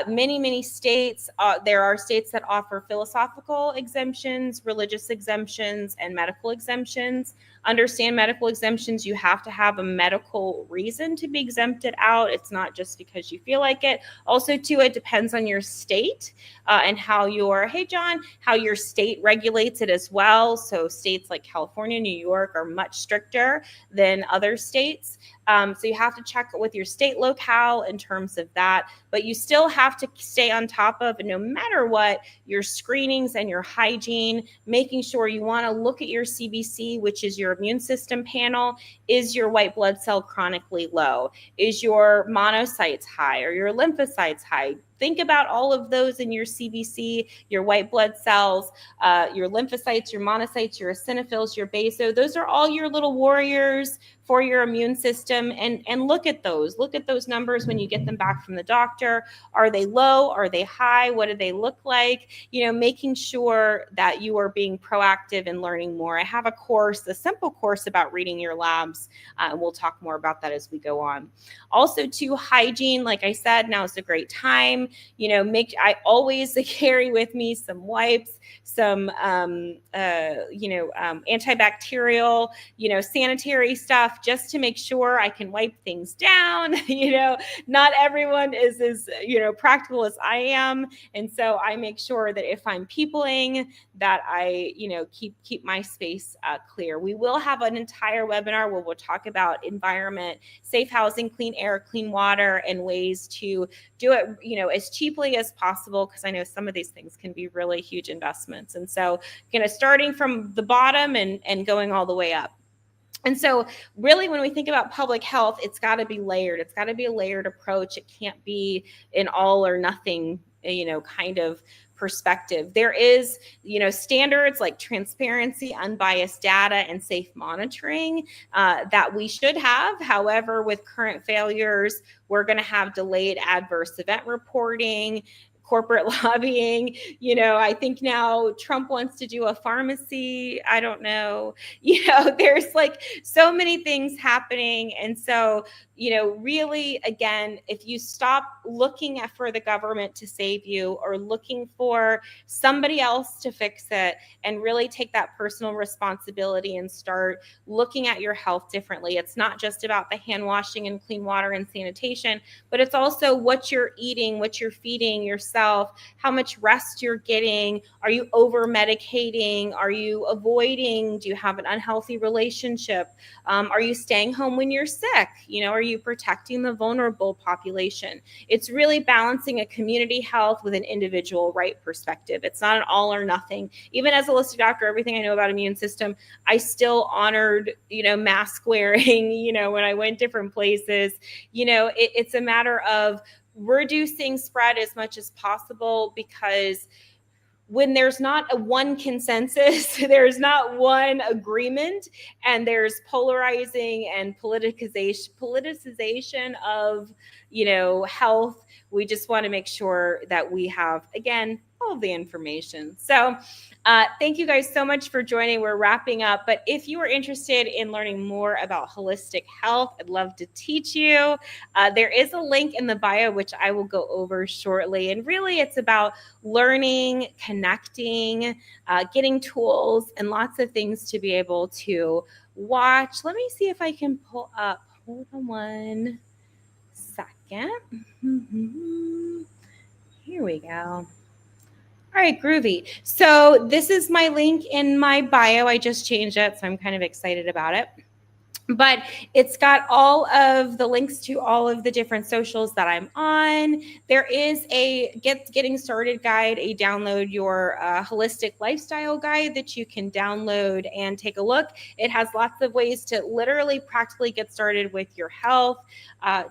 many states, there are states that offer philosophical exemptions, religious exemptions, and medical exemptions. Understand medical exemptions, you have to have a medical reason to be exempted out. It's not just because you feel like it. Also, too, it depends on your state and how your state regulates it as well. So states like California, New York are much stricter than other states. So you have to check with your state locale in terms of that, but you still have to stay on top of, no matter what, your screenings and your hygiene, making sure you want to look at your CBC, which is your immune system panel. Is your white blood cell chronically low? Is your monocytes high or your lymphocytes high? Think about all of those in your CBC, your white blood cells, your lymphocytes, your monocytes, your eosinophils, your baso. Those are all your little warriors for your immune system, and look at those. Look at those numbers when you get them back from the doctor. Are they low? Are they high? What do they look like? Making sure that you are being proactive and learning more. I have a simple course about reading your labs, and we'll talk more about that as we go on. Also, to hygiene, like I said, now is a great time. I always carry with me some wipes, some antibacterial, sanitary stuff, just to make sure I can wipe things down. Not everyone is as practical as I am, and so I make sure that if I'm peopling, that I keep my space clear. We will have an entire webinar where we'll talk about environment, safe housing, clean air, clean water, and ways to do it as cheaply as possible, because I know some of these things can be really huge investments. And so starting from the bottom and going all the way up. And so really, when we think about public health, it's got to be layered. It's got to be a layered approach. It can't be an all or nothing, kind of perspective. There is, standards like transparency, unbiased data, and safe monitoring that we should have. However, with current failures, we're going to have delayed adverse event reporting, corporate lobbying. I think now Trump wants to do a pharmacy. I don't know. There's like so many things happening. And so, really, again, if you stop looking for the government to save you or looking for somebody else to fix it, and really take that personal responsibility and start looking at your health differently. It's not just about the hand washing and clean water and sanitation, but it's also what you're eating, what you're feeding yourself, how much rest you're getting. Are you over medicating? Are you avoiding? Do you have an unhealthy relationship? Are you staying home when you're sick? Are you protecting the vulnerable population? It's really balancing a community health with an individual right perspective. It's not an all or nothing. Even as a holistic doctor, everything I know about immune system, I still honored, mask wearing, when I went different places. It's a matter of reducing spread as much as possible, because when there's not a one consensus, there's not one agreement, and there's polarizing and politicization of, health, we just want to make sure that we have, again, all of the information. So thank you guys so much for joining. We're wrapping up, but if you are interested in learning more about holistic health, I'd love to teach you. There is a link in the bio, which I will go over shortly. And really it's about learning, connecting, getting tools and lots of things to be able to watch. Let me see if I can pull up, hold on one second. Here we go. All right, groovy. So this is my link in my bio. I just changed it, so I'm kind of excited about it. But it's got all of the links to all of the different socials that I'm on. There is a getting started guide, a download your holistic lifestyle guide that you can download and take a look. It has lots of ways to literally practically get started with your health.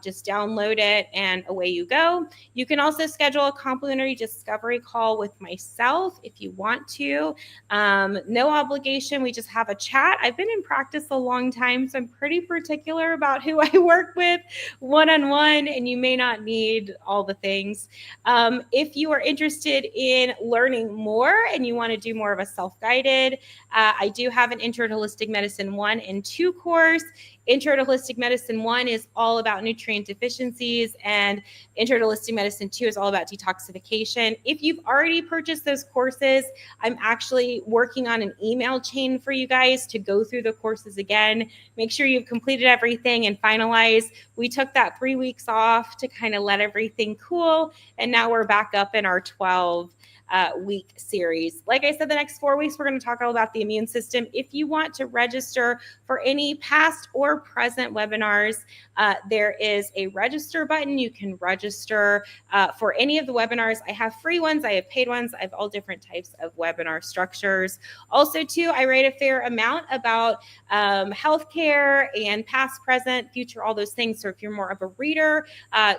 Just download it and away you go. You can also schedule a complimentary discovery call with myself if you want to. No obligation. We just have a chat. I've been in practice a long time, so I'm pretty particular about who I work with one-on-one, and you may not need all the things. If you are interested in learning more and you want to do more of a self-guided, I do have an Intro to Holistic Medicine 1 and 2 course. Intro to Holistic Medicine 1 is all about nutrient deficiencies, and Intro to Holistic Medicine 2 is all about detoxification. If you've already purchased those courses, I'm actually working on an email chain for you guys to go through the courses again. Make sure you've completed everything and finalized. We took that 3 weeks off to kind of let everything cool, and now we're back up in our 12 week series. Like I said, the next 4 weeks, we're going to talk all about the immune system. If you want to register for any past or present webinars, there is a register button. You can register for any of the webinars. I have free ones. I have paid ones. I have all different types of webinar structures. Also, too, I write a fair amount about healthcare and past, present, future, all those things. So if you're more of a reader,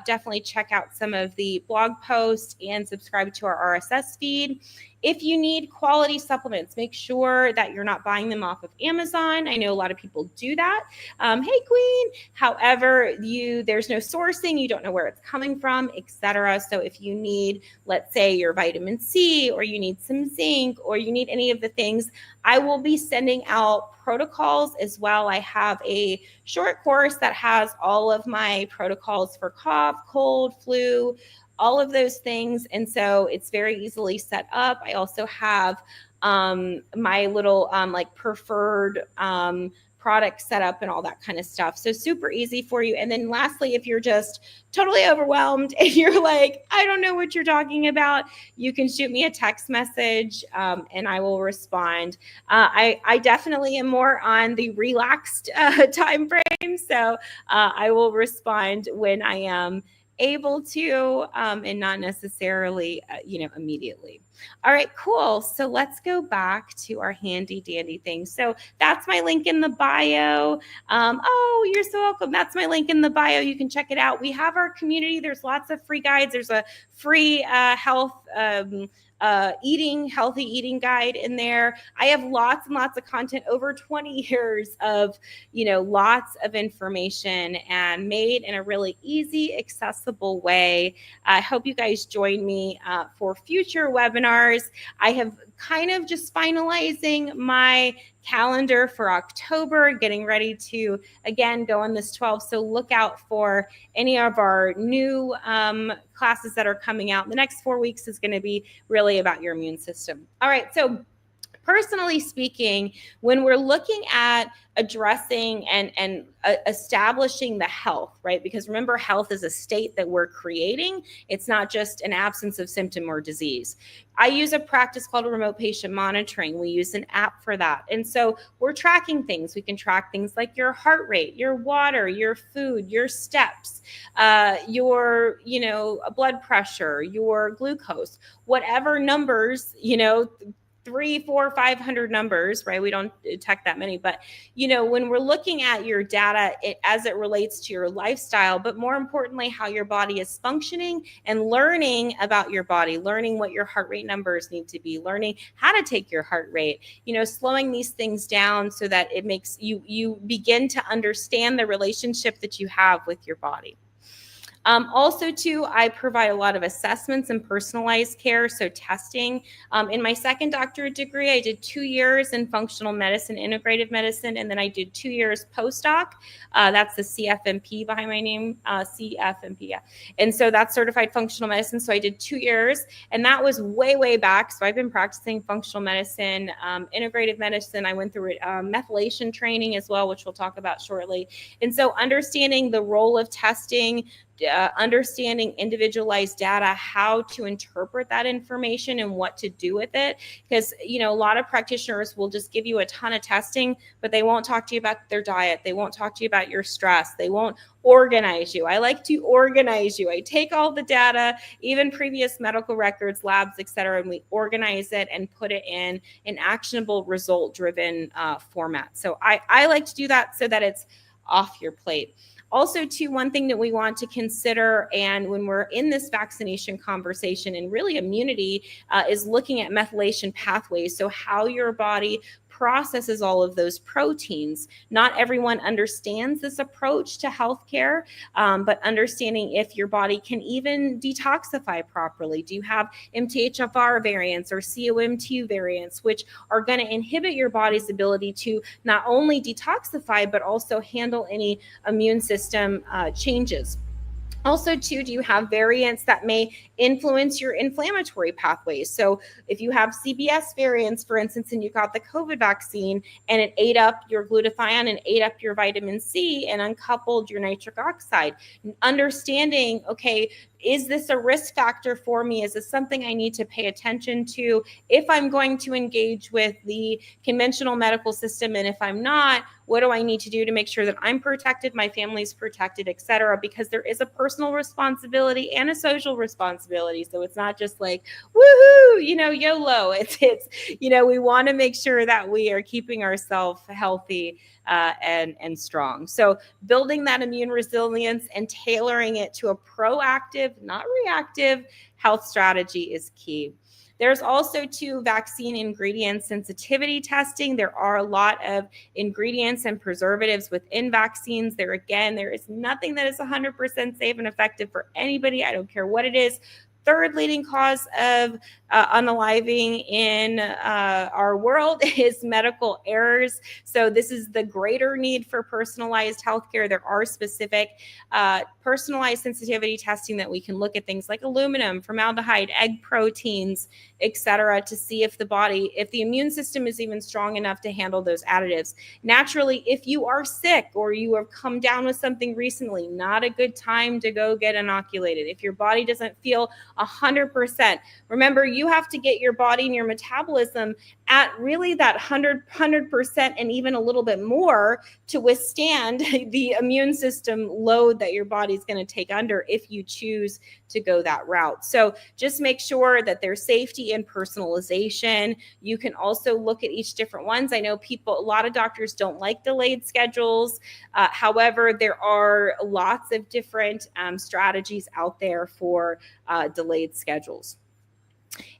definitely check out some of the blog posts and subscribe to our RSS feed. If you need quality supplements, make sure that you're not buying them off of Amazon. I know a lot of people do that. Hey, Queen. However, there's no sourcing. You don't know where it's coming from, etc. So if you need, let's say, your vitamin C, or you need some zinc, or you need any of the things, I will be sending out protocols as well. I have a short course that has all of my protocols for cough, cold, flu, all of those things. And so it's very easily set up. I also have my little like preferred product set up and all that kind of stuff. So super easy for you. And then lastly, if you're just totally overwhelmed and you're like, I don't know what you're talking about, you can shoot me a text message and I will respond. I definitely am more on the relaxed time frame. So I will respond when I am able to and not necessarily, immediately. All right, cool. So let's go back to our handy dandy thing. So that's my link in the bio. Oh, you're so welcome. That's my link in the bio. You can check it out. We have our community. There's lots of free guides. There's a free health healthy eating guide in there. I have lots and lots of content, over 20 years of, lots of information, and made in a really easy, accessible way. I hope you guys join me for future webinars. I have kind of just finalizing my calendar for October, getting ready to, again, go on this 12. So look out for any of our new classes that are coming out. The next 4 weeks is going to be really about your immune system. All right, so personally speaking, when we're looking at addressing and establishing the health, right? Because remember, health is a state that we're creating. It's not just an absence of symptom or disease. I use a practice called remote patient monitoring. We use an app for that. And so we're tracking things. We can track things like your heart rate, your water, your food, your steps, your, blood pressure, your glucose, whatever numbers, 300, 400, 500 numbers, right? We don't detect that many, but when we're looking at your data as it relates to your lifestyle, but more importantly, how your body is functioning, and learning about your body, learning what your heart rate numbers need to be, learning how to take your heart rate, slowing these things down so that it makes you begin to understand the relationship that you have with your body. Also, too, I provide a lot of assessments and personalized care, so testing. In my second doctorate degree, I did 2 years in functional medicine, integrative medicine, and then I did 2 years postdoc. That's the CFMP behind my name, CFMP, yeah. And so that's certified functional medicine. So I did 2 years, and that was way, way back. So I've been practicing functional medicine, integrative medicine. I went through methylation training as well, which we'll talk about shortly. And so understanding the role of testing, understanding individualized data, how to interpret that information and what to do with it. Because, you know, a lot of practitioners will just give you a ton of testing, but they won't talk to you about their diet. They won't talk to you about your stress. They won't organize you. I like to organize you. I take all the data, even previous medical records, labs, et cetera, and we organize it and put it in an actionable, result-driven format. So I like to do that so that it's off your plate. Also, too, one thing that we want to consider, and when we're in this vaccination conversation and really immunity, is looking at methylation pathways. So how your body processes all of those proteins. Not everyone understands this approach to healthcare, but understanding if your body can even detoxify properly. Do you have MTHFR variants or COMT variants, which are going to inhibit your body's ability to not only detoxify, but also handle any immune system changes? Also, too, do you have variants that may influence your inflammatory pathways? So if you have CBS variants, for instance, and you got the COVID vaccine and it ate up your glutathione and ate up your vitamin C and uncoupled your nitric oxide, understanding, okay, is this a risk factor for me? Is this something I need to pay attention to if I'm going to engage with the conventional medical system? And if I'm not, what do I need to do to make sure that I'm protected, my family's protected, et cetera? Because there is a personal responsibility and a social responsibility. So it's not just like, woohoo, you know, YOLO. It's you know, we want to make sure that we are keeping ourselves healthy and strong. So building that immune resilience and tailoring it to a proactive, not reactive health strategy is key. There's also, too, vaccine ingredient sensitivity testing. There are a lot of ingredients and preservatives within vaccines. There is nothing that is 100% safe and effective for anybody. I don't care what it is. Third leading cause of unaliving in our world is medical errors. So this is the greater need for personalized healthcare. There are specific personalized sensitivity testing that we can look at things like aluminum, formaldehyde, egg proteins, et cetera, to see if the immune system is even strong enough to handle those additives. Naturally, if you are sick or you have come down with something recently, not a good time to go get inoculated. If your body doesn't feel 100%. Remember, you have to get your body and your metabolism at really that 100% and even a little bit more to withstand the immune system load that your body's going to take under if you choose to go that route. So just make sure that there's safety and personalization. You can also look at each different ones. I know a lot of doctors don't like delayed schedules. However, there are lots of different strategies out there for delayed schedules.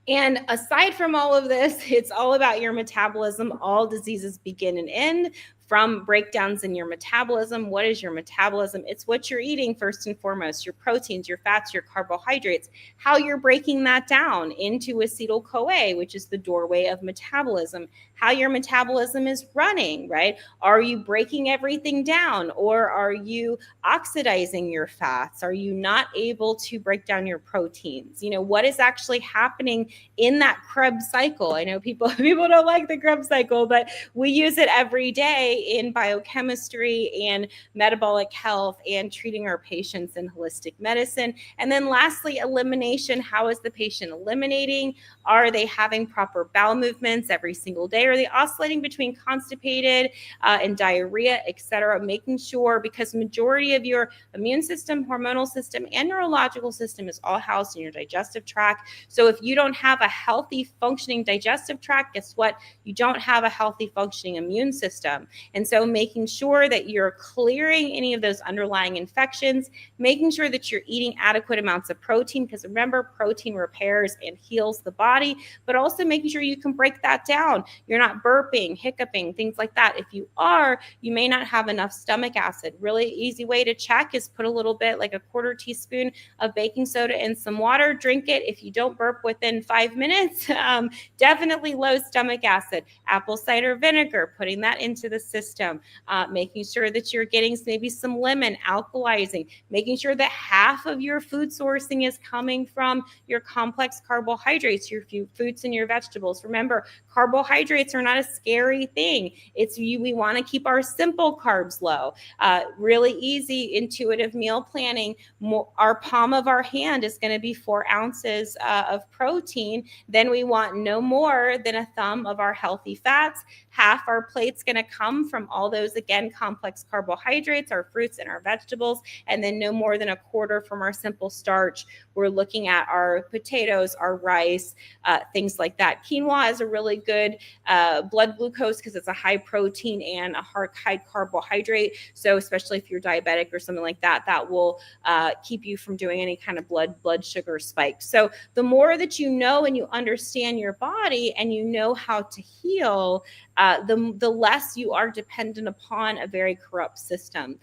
And aside from all of this, it's all about your metabolism. All diseases begin and end from breakdowns in your metabolism. What is your metabolism? It's what you're eating first and foremost, your proteins, your fats, your carbohydrates, how you're breaking that down into acetyl-CoA, which is the doorway of metabolism, how your metabolism is running, right? Are you breaking everything down, or are you oxidizing your fats? Are you not able to break down your proteins? You know, what is actually happening in that Krebs cycle? I know people don't like the Krebs cycle, but we use it every day in biochemistry and metabolic health and treating our patients in holistic medicine. And then lastly, elimination. How is the patient eliminating? Are they having proper bowel movements every single day? Are they oscillating between constipated and diarrhea, et cetera? Making sure, because majority of your immune system, hormonal system, and neurological system is all housed in your digestive tract. So if you don't have a healthy functioning digestive tract, guess what? You don't have a healthy functioning immune system. And so making sure that you're clearing any of those underlying infections, making sure that you're eating adequate amounts of protein, because remember, protein repairs and heals the body, but also making sure you can break that down. you're not burping, hiccuping, things like that. If you are, you may not have enough stomach acid. Really easy way to check is put a little bit, like a quarter teaspoon of baking soda in some water, drink it. If you don't burp within 5 minutes, definitely low stomach acid. Apple cider vinegar, putting that into the system, making sure that you're getting maybe some lemon, alkalizing, making sure that half of your food sourcing is coming from your complex carbohydrates, your fruits and your vegetables. Remember, carbohydrates are not a scary thing. We want to keep our simple carbs low. Really easy, intuitive meal planning. Our palm of our hand is going to be 4 ounces of protein. Then we want no more than a thumb of our healthy fats. Half our plate's going to come from all those, again, complex carbohydrates, our fruits and our vegetables, and then no more than a quarter from our simple starch. We're looking at our potatoes, our rice, things like that. Quinoa is a really good blood glucose because it's a high protein and a high carbohydrate. So especially if you're diabetic or something like that, that will keep you from doing any kind of blood sugar spike. So the more that you know and you understand your body and you know how to heal, the less you are dependent upon a very corrupt system.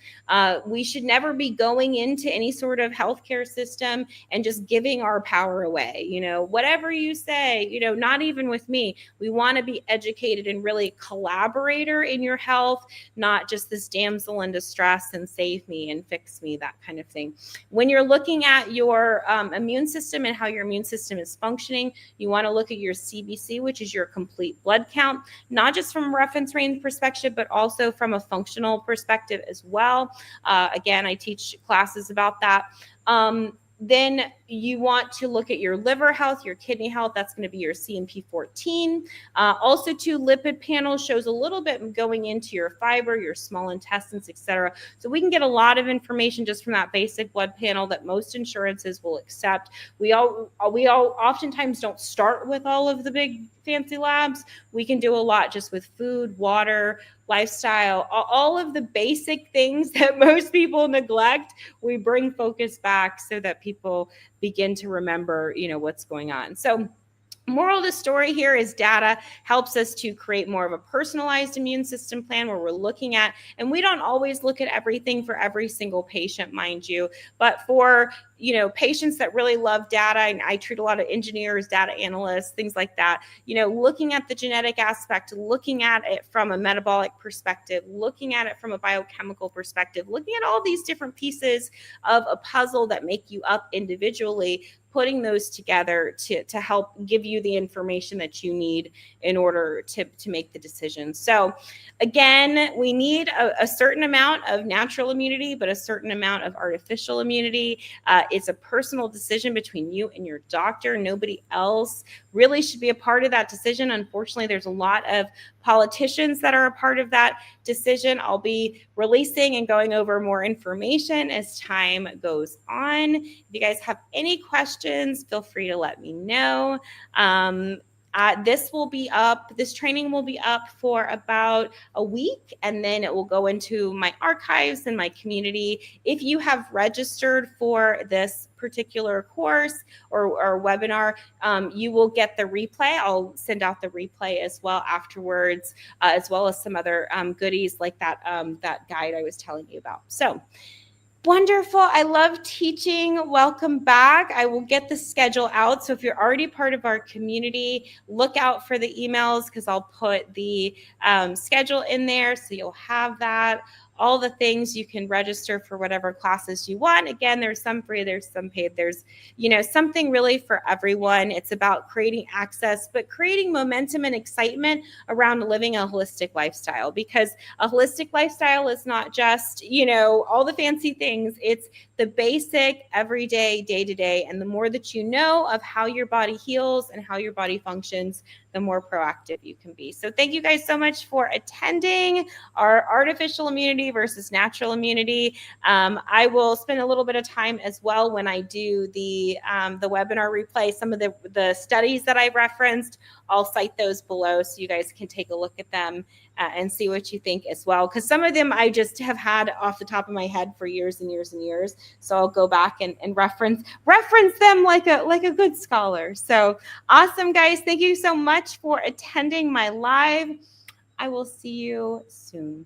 We should never be going into any sort of healthcare system and just giving our power away. Whatever you say, not even with me. We want to be educated and really collaborator in your health, not just this damsel in distress and save me and fix me, that kind of thing. When you're looking at your immune system and how your immune system is functioning, you want to look at your CBC, which is your complete blood count, not just from a reference range perspective, but also from a functional perspective as well. Again, I teach classes about that. Then you want to look at your liver health, your kidney health. That's going to be your CMP14. Also, too, lipid panel shows a little bit going into your fiber, your small intestines, etc. So we can get a lot of information just from that basic blood panel that most insurances will accept. We all oftentimes don't start with all of the big fancy labs. We can do a lot just with food, water, lifestyle, all of the basic things that most people neglect. We bring focus back so that people begin to remember, what's going on. So moral of the story here is data helps us to create more of a personalized immune system plan where we're looking at, and we don't always look at everything for every single patient, mind you, but for patients that really love data, and I treat a lot of engineers, data analysts, things like that, looking at the genetic aspect, looking at it from a metabolic perspective, looking at it from a biochemical perspective, looking at all these different pieces of a puzzle that make you up individually, putting those together to help give you the information that you need in order to make the decision. So again, we need a certain amount of natural immunity, but a certain amount of artificial immunity. It's a personal decision between you and your doctor. Nobody else really should be a part of that decision. Unfortunately, there's a lot of politicians that are a part of that decision. I'll be releasing and going over more information as time goes on. If you guys have any questions, feel free to let me know. This training will be up for about a week, and then it will go into my archives and my community. If you have registered for this particular course or webinar, you will get the replay. I'll send out the replay as well afterwards, as well as some other goodies like that guide I was telling you about. So wonderful. I love teaching. Welcome back. I will get the schedule out. So if you're already part of our community, look out for the emails because I'll put the schedule in there. So you'll have that. All the things you can register for whatever classes you want. Again, there's some free, there's some paid, there's, something really for everyone. It's about creating access, but creating momentum and excitement around living a holistic lifestyle, because a holistic lifestyle is not just, all the fancy things. It's the basic everyday, day to day. And the more that you know of how your body heals and how your body functions, the more proactive you can be. So thank you guys so much for attending our artificial immunity versus natural immunity. I will spend a little bit of time as well when I do the webinar replay. Some of the studies that I referenced, I'll cite those below so you guys can take a look at them and see what you think as well. Because some of them I just have had off the top of my head for years and years and years. So I'll go back and reference them like a good scholar. So awesome, guys. Thank you so much for attending my live. I will see you soon.